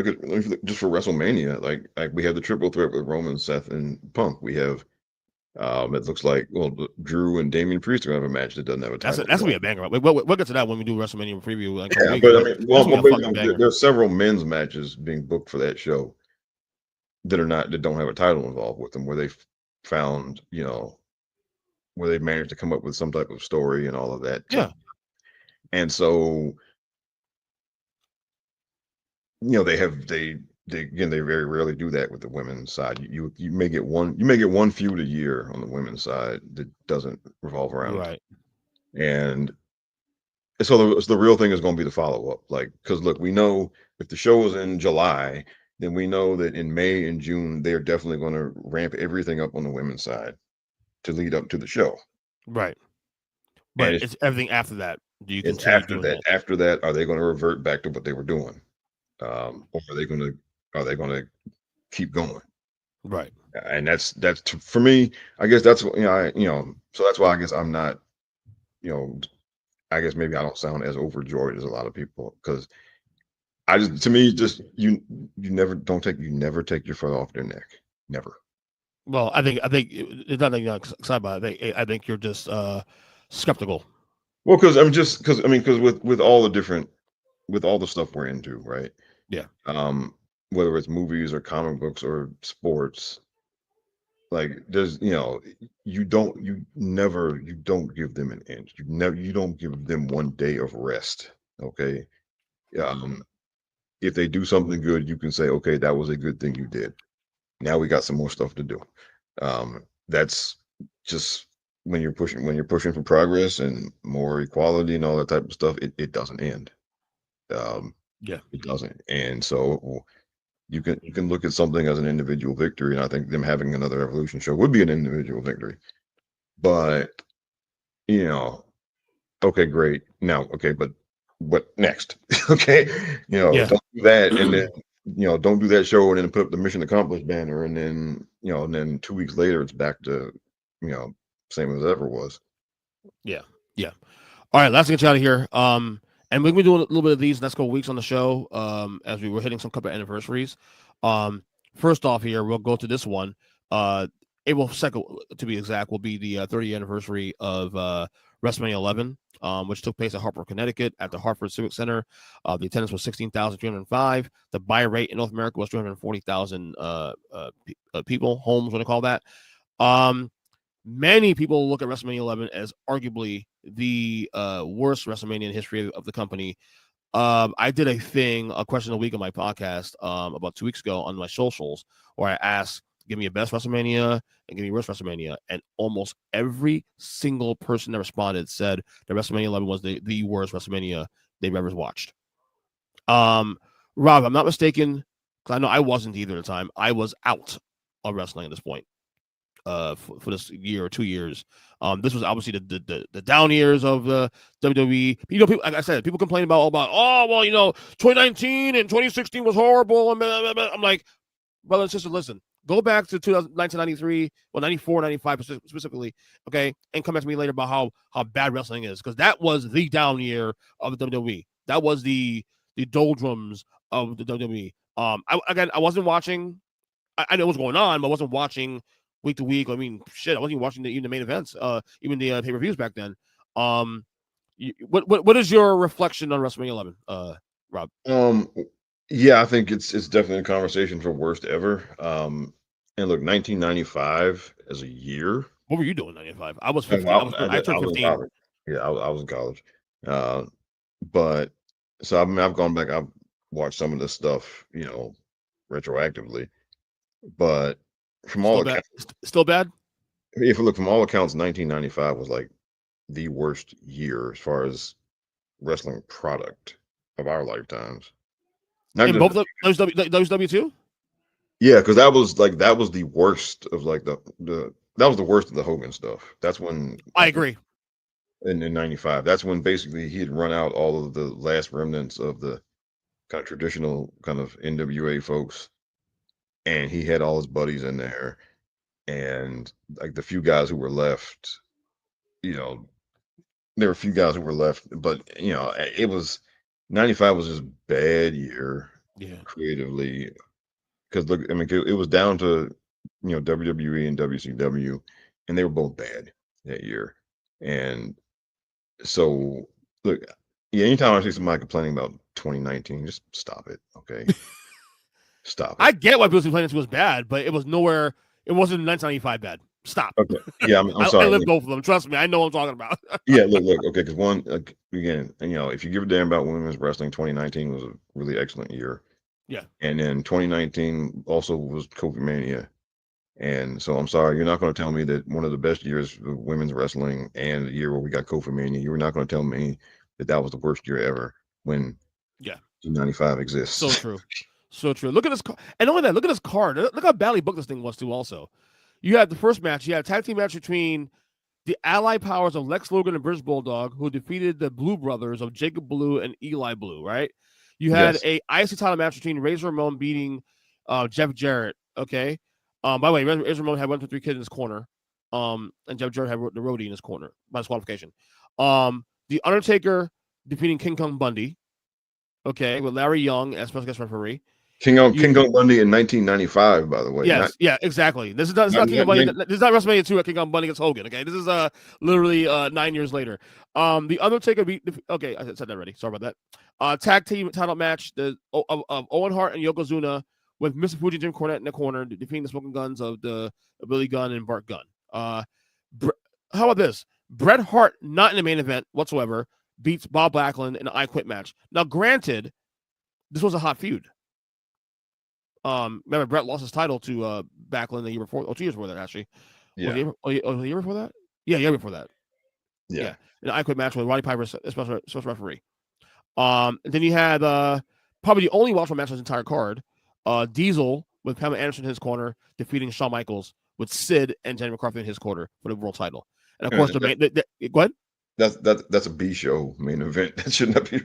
just for WrestleMania, like we have the triple threat with Roman, Seth, and Punk. We have it looks like, well, Drew and Damian Priest are gonna have a match that doesn't have a title That's gonna be involved. a banger. We'll get to that when we do WrestleMania preview in a couple Yeah, weeks. but I But mean, that's well, gonna be a but fucking banger. there's several men's matches being booked for that show that don't have a title involved with them, where they found, where they managed to come up with some type of story and all of that. Yeah. And so, they very rarely do that with the women's side. You may get one feud a year on the women's side that doesn't revolve around it. Right. And so the real thing is going to be the follow up. Like, because look, we know if the show was in July, then we know that in May and June, they're definitely going to ramp everything up on the women's side to lead up to the show. Right. And But it's everything after that. Do you it's continue doing that? after that, are they going to revert back to what they were doing? Or are they going to keep going? Right. And for me, I guess that's what, so that's why I guess I'm not, you know, I guess maybe I don't sound as overjoyed as a lot of people, because to me, just you never take your foot off their neck. Never. Well, I think it's not that you're not excited about it. I think you're just skeptical. Well, because with all the stuff we're into, right? Yeah. Um, whether it's movies or comic books or sports, like there's, you don't give them an inch. You don't give them one day of rest. Okay. Um, if they do something good, you can say, okay, that was a good thing you did. Now we got some more stuff to do. That's just when you're pushing for progress and more equality and all that type of stuff, it doesn't end. Um, Yeah. it doesn't. And so you can look at something as an individual victory, and I think them having another Evolution show would be an individual victory. But you know, okay, great. Now, okay, but what next? Okay, Yeah. don't do that, and then don't do that show, and then put up the mission accomplished banner, and then and then 2 weeks later, it's back to you know same as ever was. Yeah. Yeah. All right, let's get you out of here. And we're gonna be doing a little bit of these next couple weeks on the show. As we were hitting some couple of anniversaries. First off, here we'll go to this one. April 2nd, to be exact, will be the 30th anniversary of WrestleMania 11, which took place at Hartford, Connecticut, at the Hartford Civic Center. The attendance was 16,305. The buy rate in North America was 340,000 people. Homes, what they call that. Many people look at WrestleMania 11 as arguably the worst WrestleMania in history of the company. I did a question of the week on my podcast about 2 weeks ago on my socials, where I asked, give me a best WrestleMania and give me worst WrestleMania. And almost every single person that responded said that WrestleMania 11 was the worst WrestleMania they've ever watched. Rob, I'm not mistaken, because I know I wasn't either at the time. I was out of wrestling at this point. For this year or 2 years. This was obviously the down years of the WWE. People, like I said, people complain about 2019 and 2016 was horrible. And blah, blah, blah. I'm like, brother and sister, listen, go back to 1993, well, 94, 95 specifically, okay, and come back to me later about how bad wrestling is, because that was the down year of the WWE. That was the doldrums of the WWE. I wasn't watching. I know what's going on, but I wasn't watching week to week. I mean, shit, I wasn't even watching even the main events, even the pay-per-views back then. What is your reflection on WrestleMania 11, Rob? Yeah, I think it's definitely a conversation for worst ever. And look, 1995 as a year. What were you doing in 95? I was Oh, 15. wow, I I turned was in 15. college. Yeah, I was in college. Uh, but so I mean, I've gone back. I've watched some of this stuff, retroactively. But from all Still bad. accounts, Still bad. if you look from all accounts, 1995 was like the worst year as far as wrestling product of our lifetimes. Not And just both of those WW too. Yeah, because that was the worst of like the that was the worst of the Hogan stuff. That's when I agree. in '95. That's when basically he had run out all of the last remnants of the kind of traditional kind of NWA folks, and he had all his buddies in there, and like the few guys who were left, you know, there were a few guys who were left, but it was '95 was just bad year Yeah. creatively. Because look, I mean, it was down to WWE and WCW, and they were both bad that year. And so, look, yeah, anytime I see somebody complaining about 2019, just stop it, okay? Stop I it. get why Bruce Lee Planets was bad, but it was nowhere. It wasn't in 1995 bad. Stop. Okay, yeah, I'm I sorry. lived both of them. Trust me, I know what I'm talking about. Yeah, look, okay, because one, again, if you give a damn about women's wrestling, 2019 was a really excellent year, Yeah. and then 2019 also was Kofi Mania. And so I'm sorry, you're not going to tell me that one of the best years of women's wrestling and the year where we got Kofi Mania, you're not going to tell me that that was the worst year ever when Yeah. 95 So exists. true. So true. Look at this card. And not only that, look at this card. Look how badly booked this thing was, too, also. You had the first match. You had a tag team match between the allied powers of Lex Luger and British Bulldog, who defeated the Blue Brothers of Jacob Blue and Eli Blue, right? You had Yes. a IC title match between Razor Ramon beating Jeff Jarrett, okay? By the way, Razor Ramon had 1 2 3 Kid in his corner, and Jeff Jarrett had the Roadie in his corner by disqualification. The Undertaker defeating King Kong Bundy, okay, with Larry Young as special guest referee. King Kong Bundy in 1995, by the way. Yes, yeah, exactly. This is not King Kong Bundy. This is not WrestleMania 2 at King Kong Bundy against Hogan. Okay, this is literally 9 years later. The Undertaker beat. Okay, I said that already. Sorry about that. Tag team title match of Owen Hart and Yokozuna with Mr. Fuji Jim Cornette in the corner, defeating the Smoking Guns of the Billy Gunn and Bart Gunn. How about this? Bret Hart, not in the main event whatsoever, beats Bob Backlund in an I Quit match. Now, granted, this was a hot feud. Remember Bret lost his title to Backlund the year before, 2 years before that, actually. Yeah. Was the year before that? Yeah, year before that. Yeah. Yeah, an I Quit match with Roddy Piper, special referee. And then you had probably the only watchable match on this entire card, Diesel with Pamela Anderson in his corner defeating Shawn Michaels with Sid and Jenny McCarthy in his corner for the world title. And of course, the main. Go ahead. That's a B show main event. That should not be.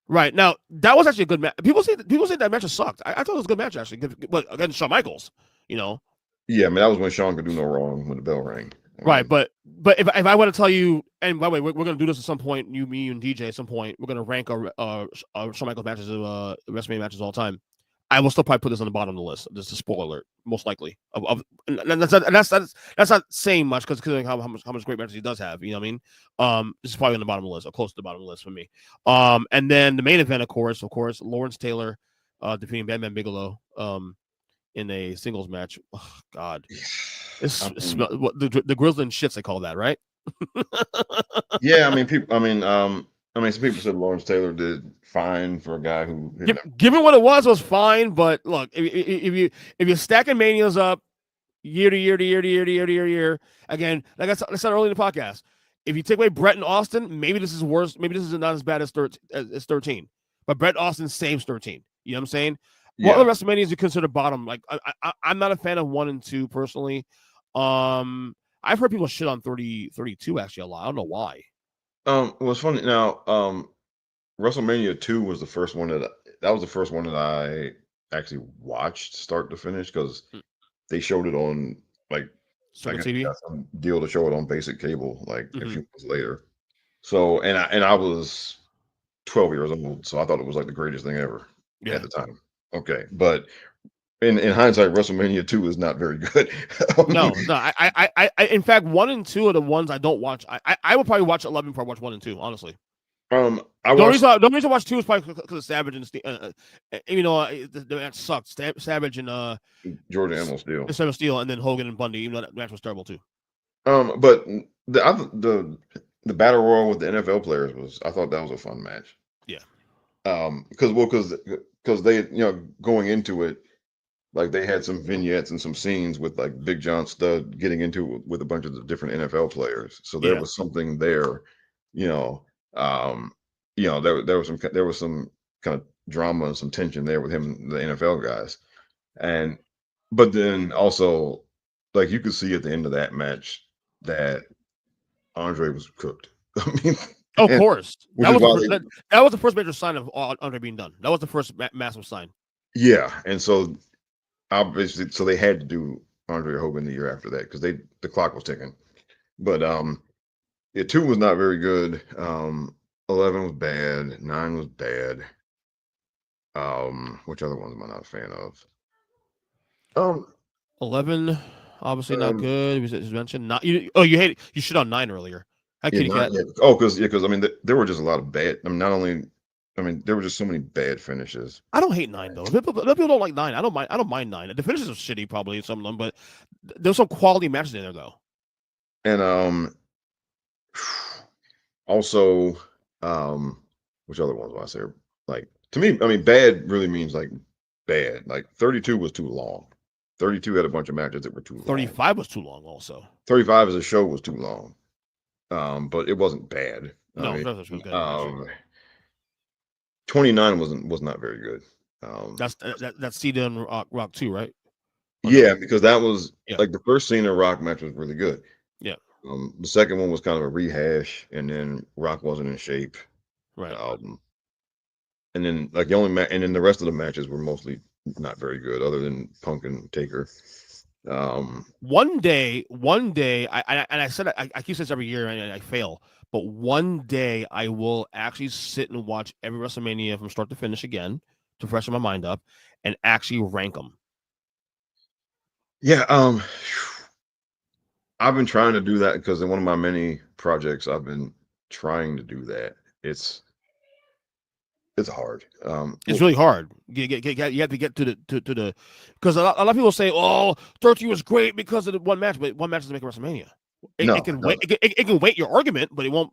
Right now, that was actually a good match. People say that match sucked. I thought it was a good match actually, but against Shawn Michaels, you know. Yeah, I mean that was when Shawn could do no wrong when the bell rang. Right, but if I want to tell you, and by the way, we're going to do this at some point. You, me, and DJ at some point. We're going to rank our Shawn Michaels matches, WrestleMania matches all time. I will still probably put this on the bottom of the list. This is a spoiler alert, most likely. And that's not saying much because how much great matches he does have. You know what I mean? This is probably on the bottom of the list, or close to the bottom of the list for me. And then the main event, of course, Lawrence Taylor defeating Bam Bam Bigelow in a singles match. Oh, God, the Grizzly shits they call that, right? Yeah, I mean people. I mean, some people said Lawrence Taylor did fine for a guy who. Given what it was fine. But look, if you're stacking manias up year to year, again, like I said earlier in the podcast, if you take away Bret and Austin, maybe this is worse. Maybe this is not as bad as 13. But Bret Austin saves 13. You know what I'm saying? What other WrestleManias you consider bottom? Like I'm not a fan of 1 and 2 personally. I've heard people shit on 32 actually a lot. I don't know why. Well, it's funny now. WrestleMania 2 was the first one that was the first one that I actually watched start to finish because they showed it on like TV some deal to show it on basic cable like a few months later. So and I was 12 years old, so I thought it was like the greatest thing ever at the time. Okay, but in hindsight, WrestleMania 2 is not very good. No. I in fact 1 and 2 are the ones I don't watch. I would probably watch 11 before I watch 1 and 2. Honestly. The reason I watch 2 is probably because of Savage and you know the match sucked. Savage and Jordan Animal Steel, and then Hogan and Bundy. Even though that match was terrible too. But the battle royal with the NFL players I thought that was a fun match. Yeah. Because they going into it, like they had some vignettes and some scenes with like Big John Studd getting into it with a bunch of the different NFL players. So there was something there, there was some kind of drama and some tension there with him and the NFL guys. But then also like you could see at the end of that match that Andre was cooked. I mean, of course. That was the first major sign of Andre being done. That was the first massive sign. Yeah, and so obviously, so they had to do Andre Hogan the year after that because the clock was ticking. But 2 was not very good. 11 was bad. 9 was bad. Which other ones am I not a fan of? 11, obviously not good. Was mentioned not you hate you shit on 9 earlier. Hi, Kitty Cat. Because I mean there were just a lot of bad. I mean, there were just so many bad finishes. I don't hate 9 though. People don't like 9. I don't mind 9. The finishes are shitty, probably some of them, but there's some quality matches in there though. And also, which other ones was there? Like to me, I mean, bad really means like bad. Like 32 was too long. 32 had a bunch of matches that were too long. 35 was too long. Also, 35 as a show was too long. But it wasn't bad. No, that was good. 29 was not very good. That's Cena and Rock 2, right? Yeah, because that was like the first Cena Rock match was really good. Yeah. The second one was kind of a rehash, and then Rock wasn't in shape. Right. And then like the rest of the matches were mostly not very good, other than Punk and Taker. One day, I said I keep saying this every year and I fail, but one day I will actually sit and watch every WrestleMania from start to finish again to freshen my mind up and actually rank them. Yeah, I've been trying to do that because in one of my many projects, I've been trying to do that. It's hard. It's really hard. You have to get to the because a lot of people say, "Oh, 13 was great because of the one match," but one match doesn't make a WrestleMania. It can wait your argument, but it won't.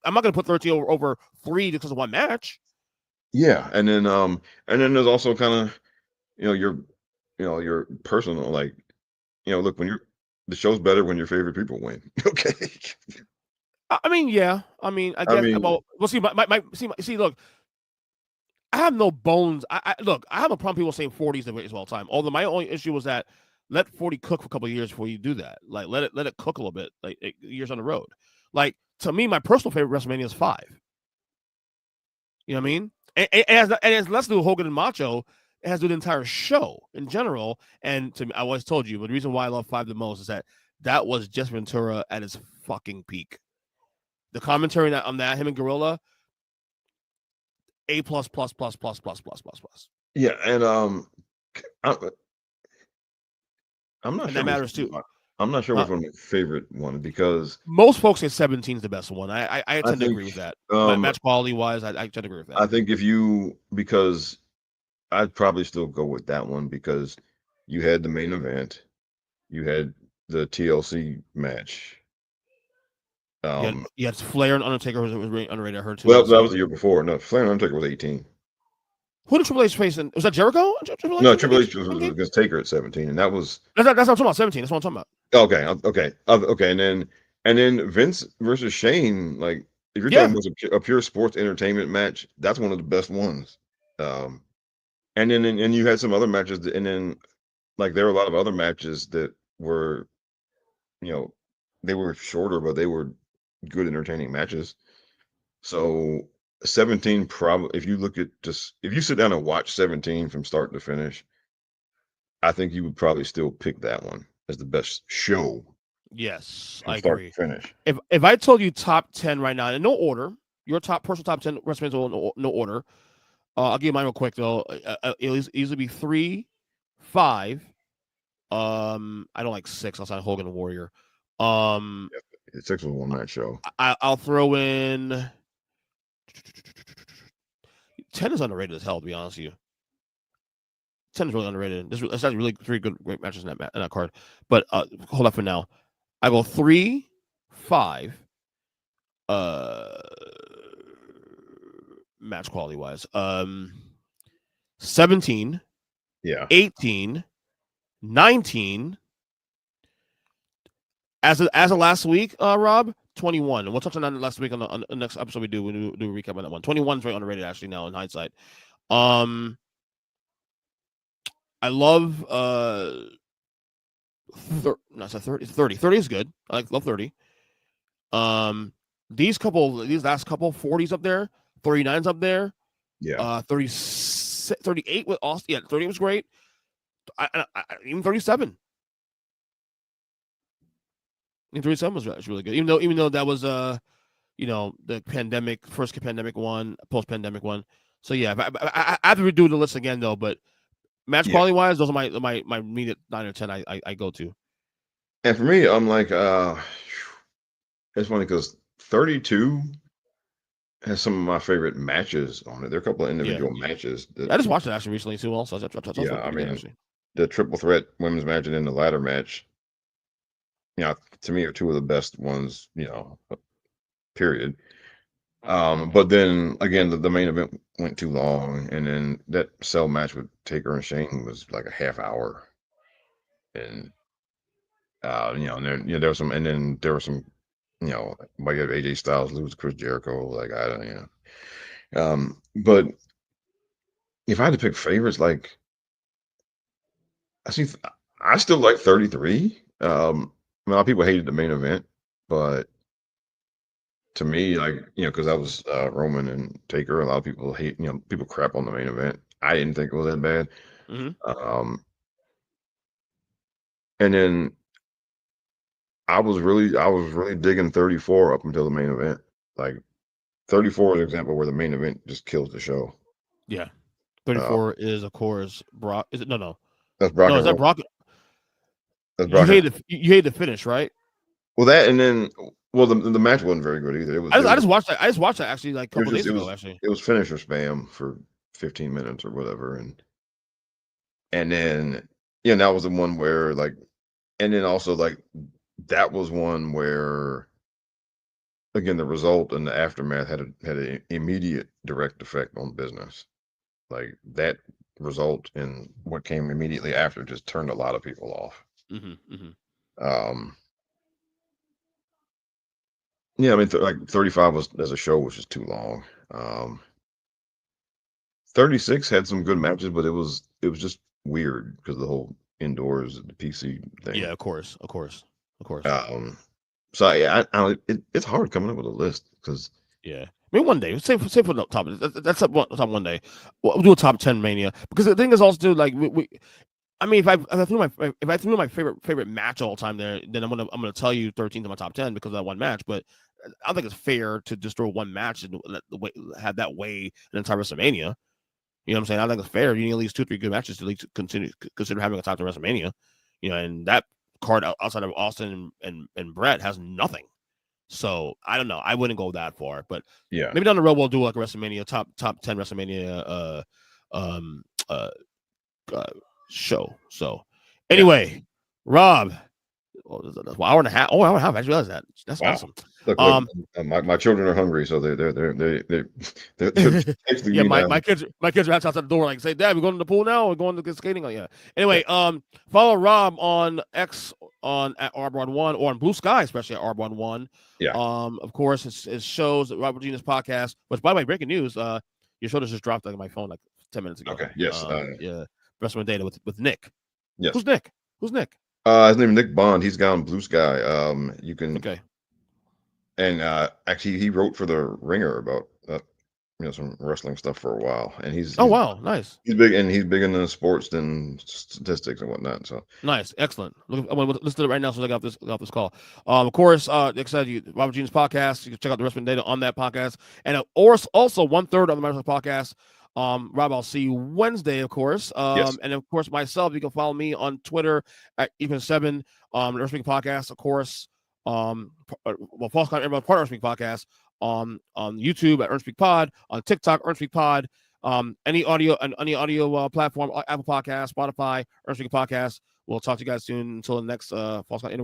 I'm not going to put 13 over 3 because of one match. Yeah, and then there's also kind of your personal, like, look, when the show's better when your favorite people win. Okay. I mean, yeah. I mean, I I guess. mean, Well, see, see. Look, I have no bones. Look. I have a problem people saying 40 is the greatest of all time. Although my only issue was that let 40 cook for a couple of years before you do that. Like let it cook a little bit. Like years on the road. Like to me, my personal favorite WrestleMania is 5. You know what I mean? And it has less to do with Hogan and Macho. It has to do with the entire show in general. And to me, I always told you, but the reason why I love 5 the most is that was Jesse Ventura at his fucking peak. The commentary on that, him and Gorilla, A plus plus plus plus plus plus plus plus. yeah, and I, I'm not And sure that matters too. I'm not sure Huh? which one my favorite one because Most folks say 17 is the best one. I I tend to think agree with that. um Match quality wise, I tend to agree with that. I think if you because I'd probably still go with that one because you had the main event, you had the TLC match. Um, You had Flair and Undertaker was really underrated. I heard too well, that also. was the year before. No, Flair and Undertaker was 18. Who did Triple H face in? Was that Jericho? Triple H No, in Triple H was 17? against Taker at 17, and that was That's what I'm talking about. 17. That's what I'm talking about. okay, and then Vince versus Shane. Like, if you're talking Yeah. about a pure sports entertainment match, that's one of the best ones. Um, and then and you had some other matches, and then like there were a lot of other matches that were, you know, they were shorter, but they were good, entertaining matches. So 17 probably, if you look at just if you sit down and watch 17 from start to finish, I think you would probably still pick that one as the best show Yes, from I start to agree. finish. If I told you top 10 right now in no order, your personal top 10 WrestleMania no order. I'll give you mine real quick though. It'll easily be 3, 5. I don't like 6 outside Hogan and Warrior. Um, Yeah, 6 was one night show. I'll throw in 10 is underrated as hell. To be honest with you, 10 is really underrated. There's actually really 3 great matches in that card. But hold up for now. I go 3, 5. Uh, match quality wise. 17, Yeah. 18, 19. As of last week, Rob, 21. And we'll touch on that last week on the next episode we do. We do a recap on that one. 21 is very underrated actually now in hindsight. Um, I love no, it's 30. 30. 30 is good. Love 30. Um, these last couple 40s up there, 39's up there. Yeah. 38 with Austin. Yeah, 30 was great. Even 37. And 37 was really good. Even though that was the first pandemic one, post pandemic one. So yeah, I have to redo the list again though. But match Yeah. quality wise, those are my immediate 9 or 10 I go to. And for me, I'm like, it's funny because 32 has some of my favorite matches on it. There are a couple of Yeah, individual matches that, I just watched it actually recently too. Also, that's yeah, I pretty good mean, actually. the triple threat women's match and then the ladder match, to me are two of the best ones, period. But then again, the main event went too long, and then that cell match with Taker and Shane was like a half hour, and there was some, and then there was some, like you have AJ Styles lose Chris Jericho, like I don't, but if I had to pick favorites, like I see, I still like 33. A lot of people hated the main event, but to me, like, because I was Roman and Taker, a lot of people hate, people crap on the main event. I didn't think it was that bad. Mm-hmm. Um, and then I was really digging 34 up until the main event. Like 34 is an example where the main event just kills the show. Yeah, Uh, 34 is of course Brock. Is it that's Brock no? and Is that Roman. Brock? That's Brock and You hate the finish, right? well, that and then the match wasn't very good either. I just watched that. I just watched that actually like a It was couple just days ago. Actually, it was finisher spam for 15 minutes or whatever, and then that was the one where like, and then also like that was one where again the result and the aftermath had an immediate direct effect on business. Like that result and what came immediately after just turned a lot of people off. mm-hmm, mm-hmm. Um, yeah, I mean, like 35 was as a show was just too long. 36 had some good matches, but it was just weird because the whole indoors the PC Yeah, thing. of course, of course, of course. Um, so yeah, it's hard coming up with a list because Yeah. I mean, one day, say for the top, that's up one day. We'll do a top 10 Mania because the thing is also too like I mean, if I threw my favorite match of all time there, then I'm gonna tell you 13 to my top 10 because of that one match. But I don't think it's fair to just throw one match and have that weigh an entire WrestleMania. You know what I'm saying? I think it's fair. You need at least 2 or 3 good matches to at least consider having a top 10 WrestleMania. You know, and that card outside of Austin and Bret has nothing. So I don't know. I wouldn't go that far, but yeah, maybe down the road we'll do like a WrestleMania top 10 WrestleMania um uh, uh show. So yeah. anyway, Rob, hour and a half. Oh, hour and a half. I just realized that. That's Wow. awesome. Look, my children are hungry, so they're texting Yeah, me now. my kids are outside the door like say, Dad, we going to the pool now? We're going to get skating. Like, yeah. Anyway, follow Rob on X on at Arbon1 or on Blue Sky, especially at Arbon1. Yeah. Of course, his shows, Robert Genius podcast. Which, by the way, breaking news, your show just dropped on my phone like 10 minutes ago. Okay. Yes. Yeah, Wrestling Data with Nick. Yes. Who's Nick? Who's Nick? His name is Nick Bond. He's got on Blue Sky. You can Okay. and actually he wrote for the Ringer about some wrestling stuff for a while, and Oh wow, nice. he's big into sports than statistics and whatnot. So nice, excellent. Look, I'm gonna listen to it right now. So I got this call. Of course, like I said, Robert Genius podcast. You can check out the wrestling data on that podcast, and also 1/3 of the wrestling podcast. Rob, I'll see you Wednesday, of course. yes. And of course, myself, you can follow me on Twitter at Even7, the Wrestling Podcast, of course. False Count Everybody part of Wrestling Podcast on YouTube at Earnestly Pod, on TikTok, Earnestly Pod, any audio platform, Apple Podcast, Spotify, Earnestly Podcast. We'll talk to you guys soon. Until the next False Count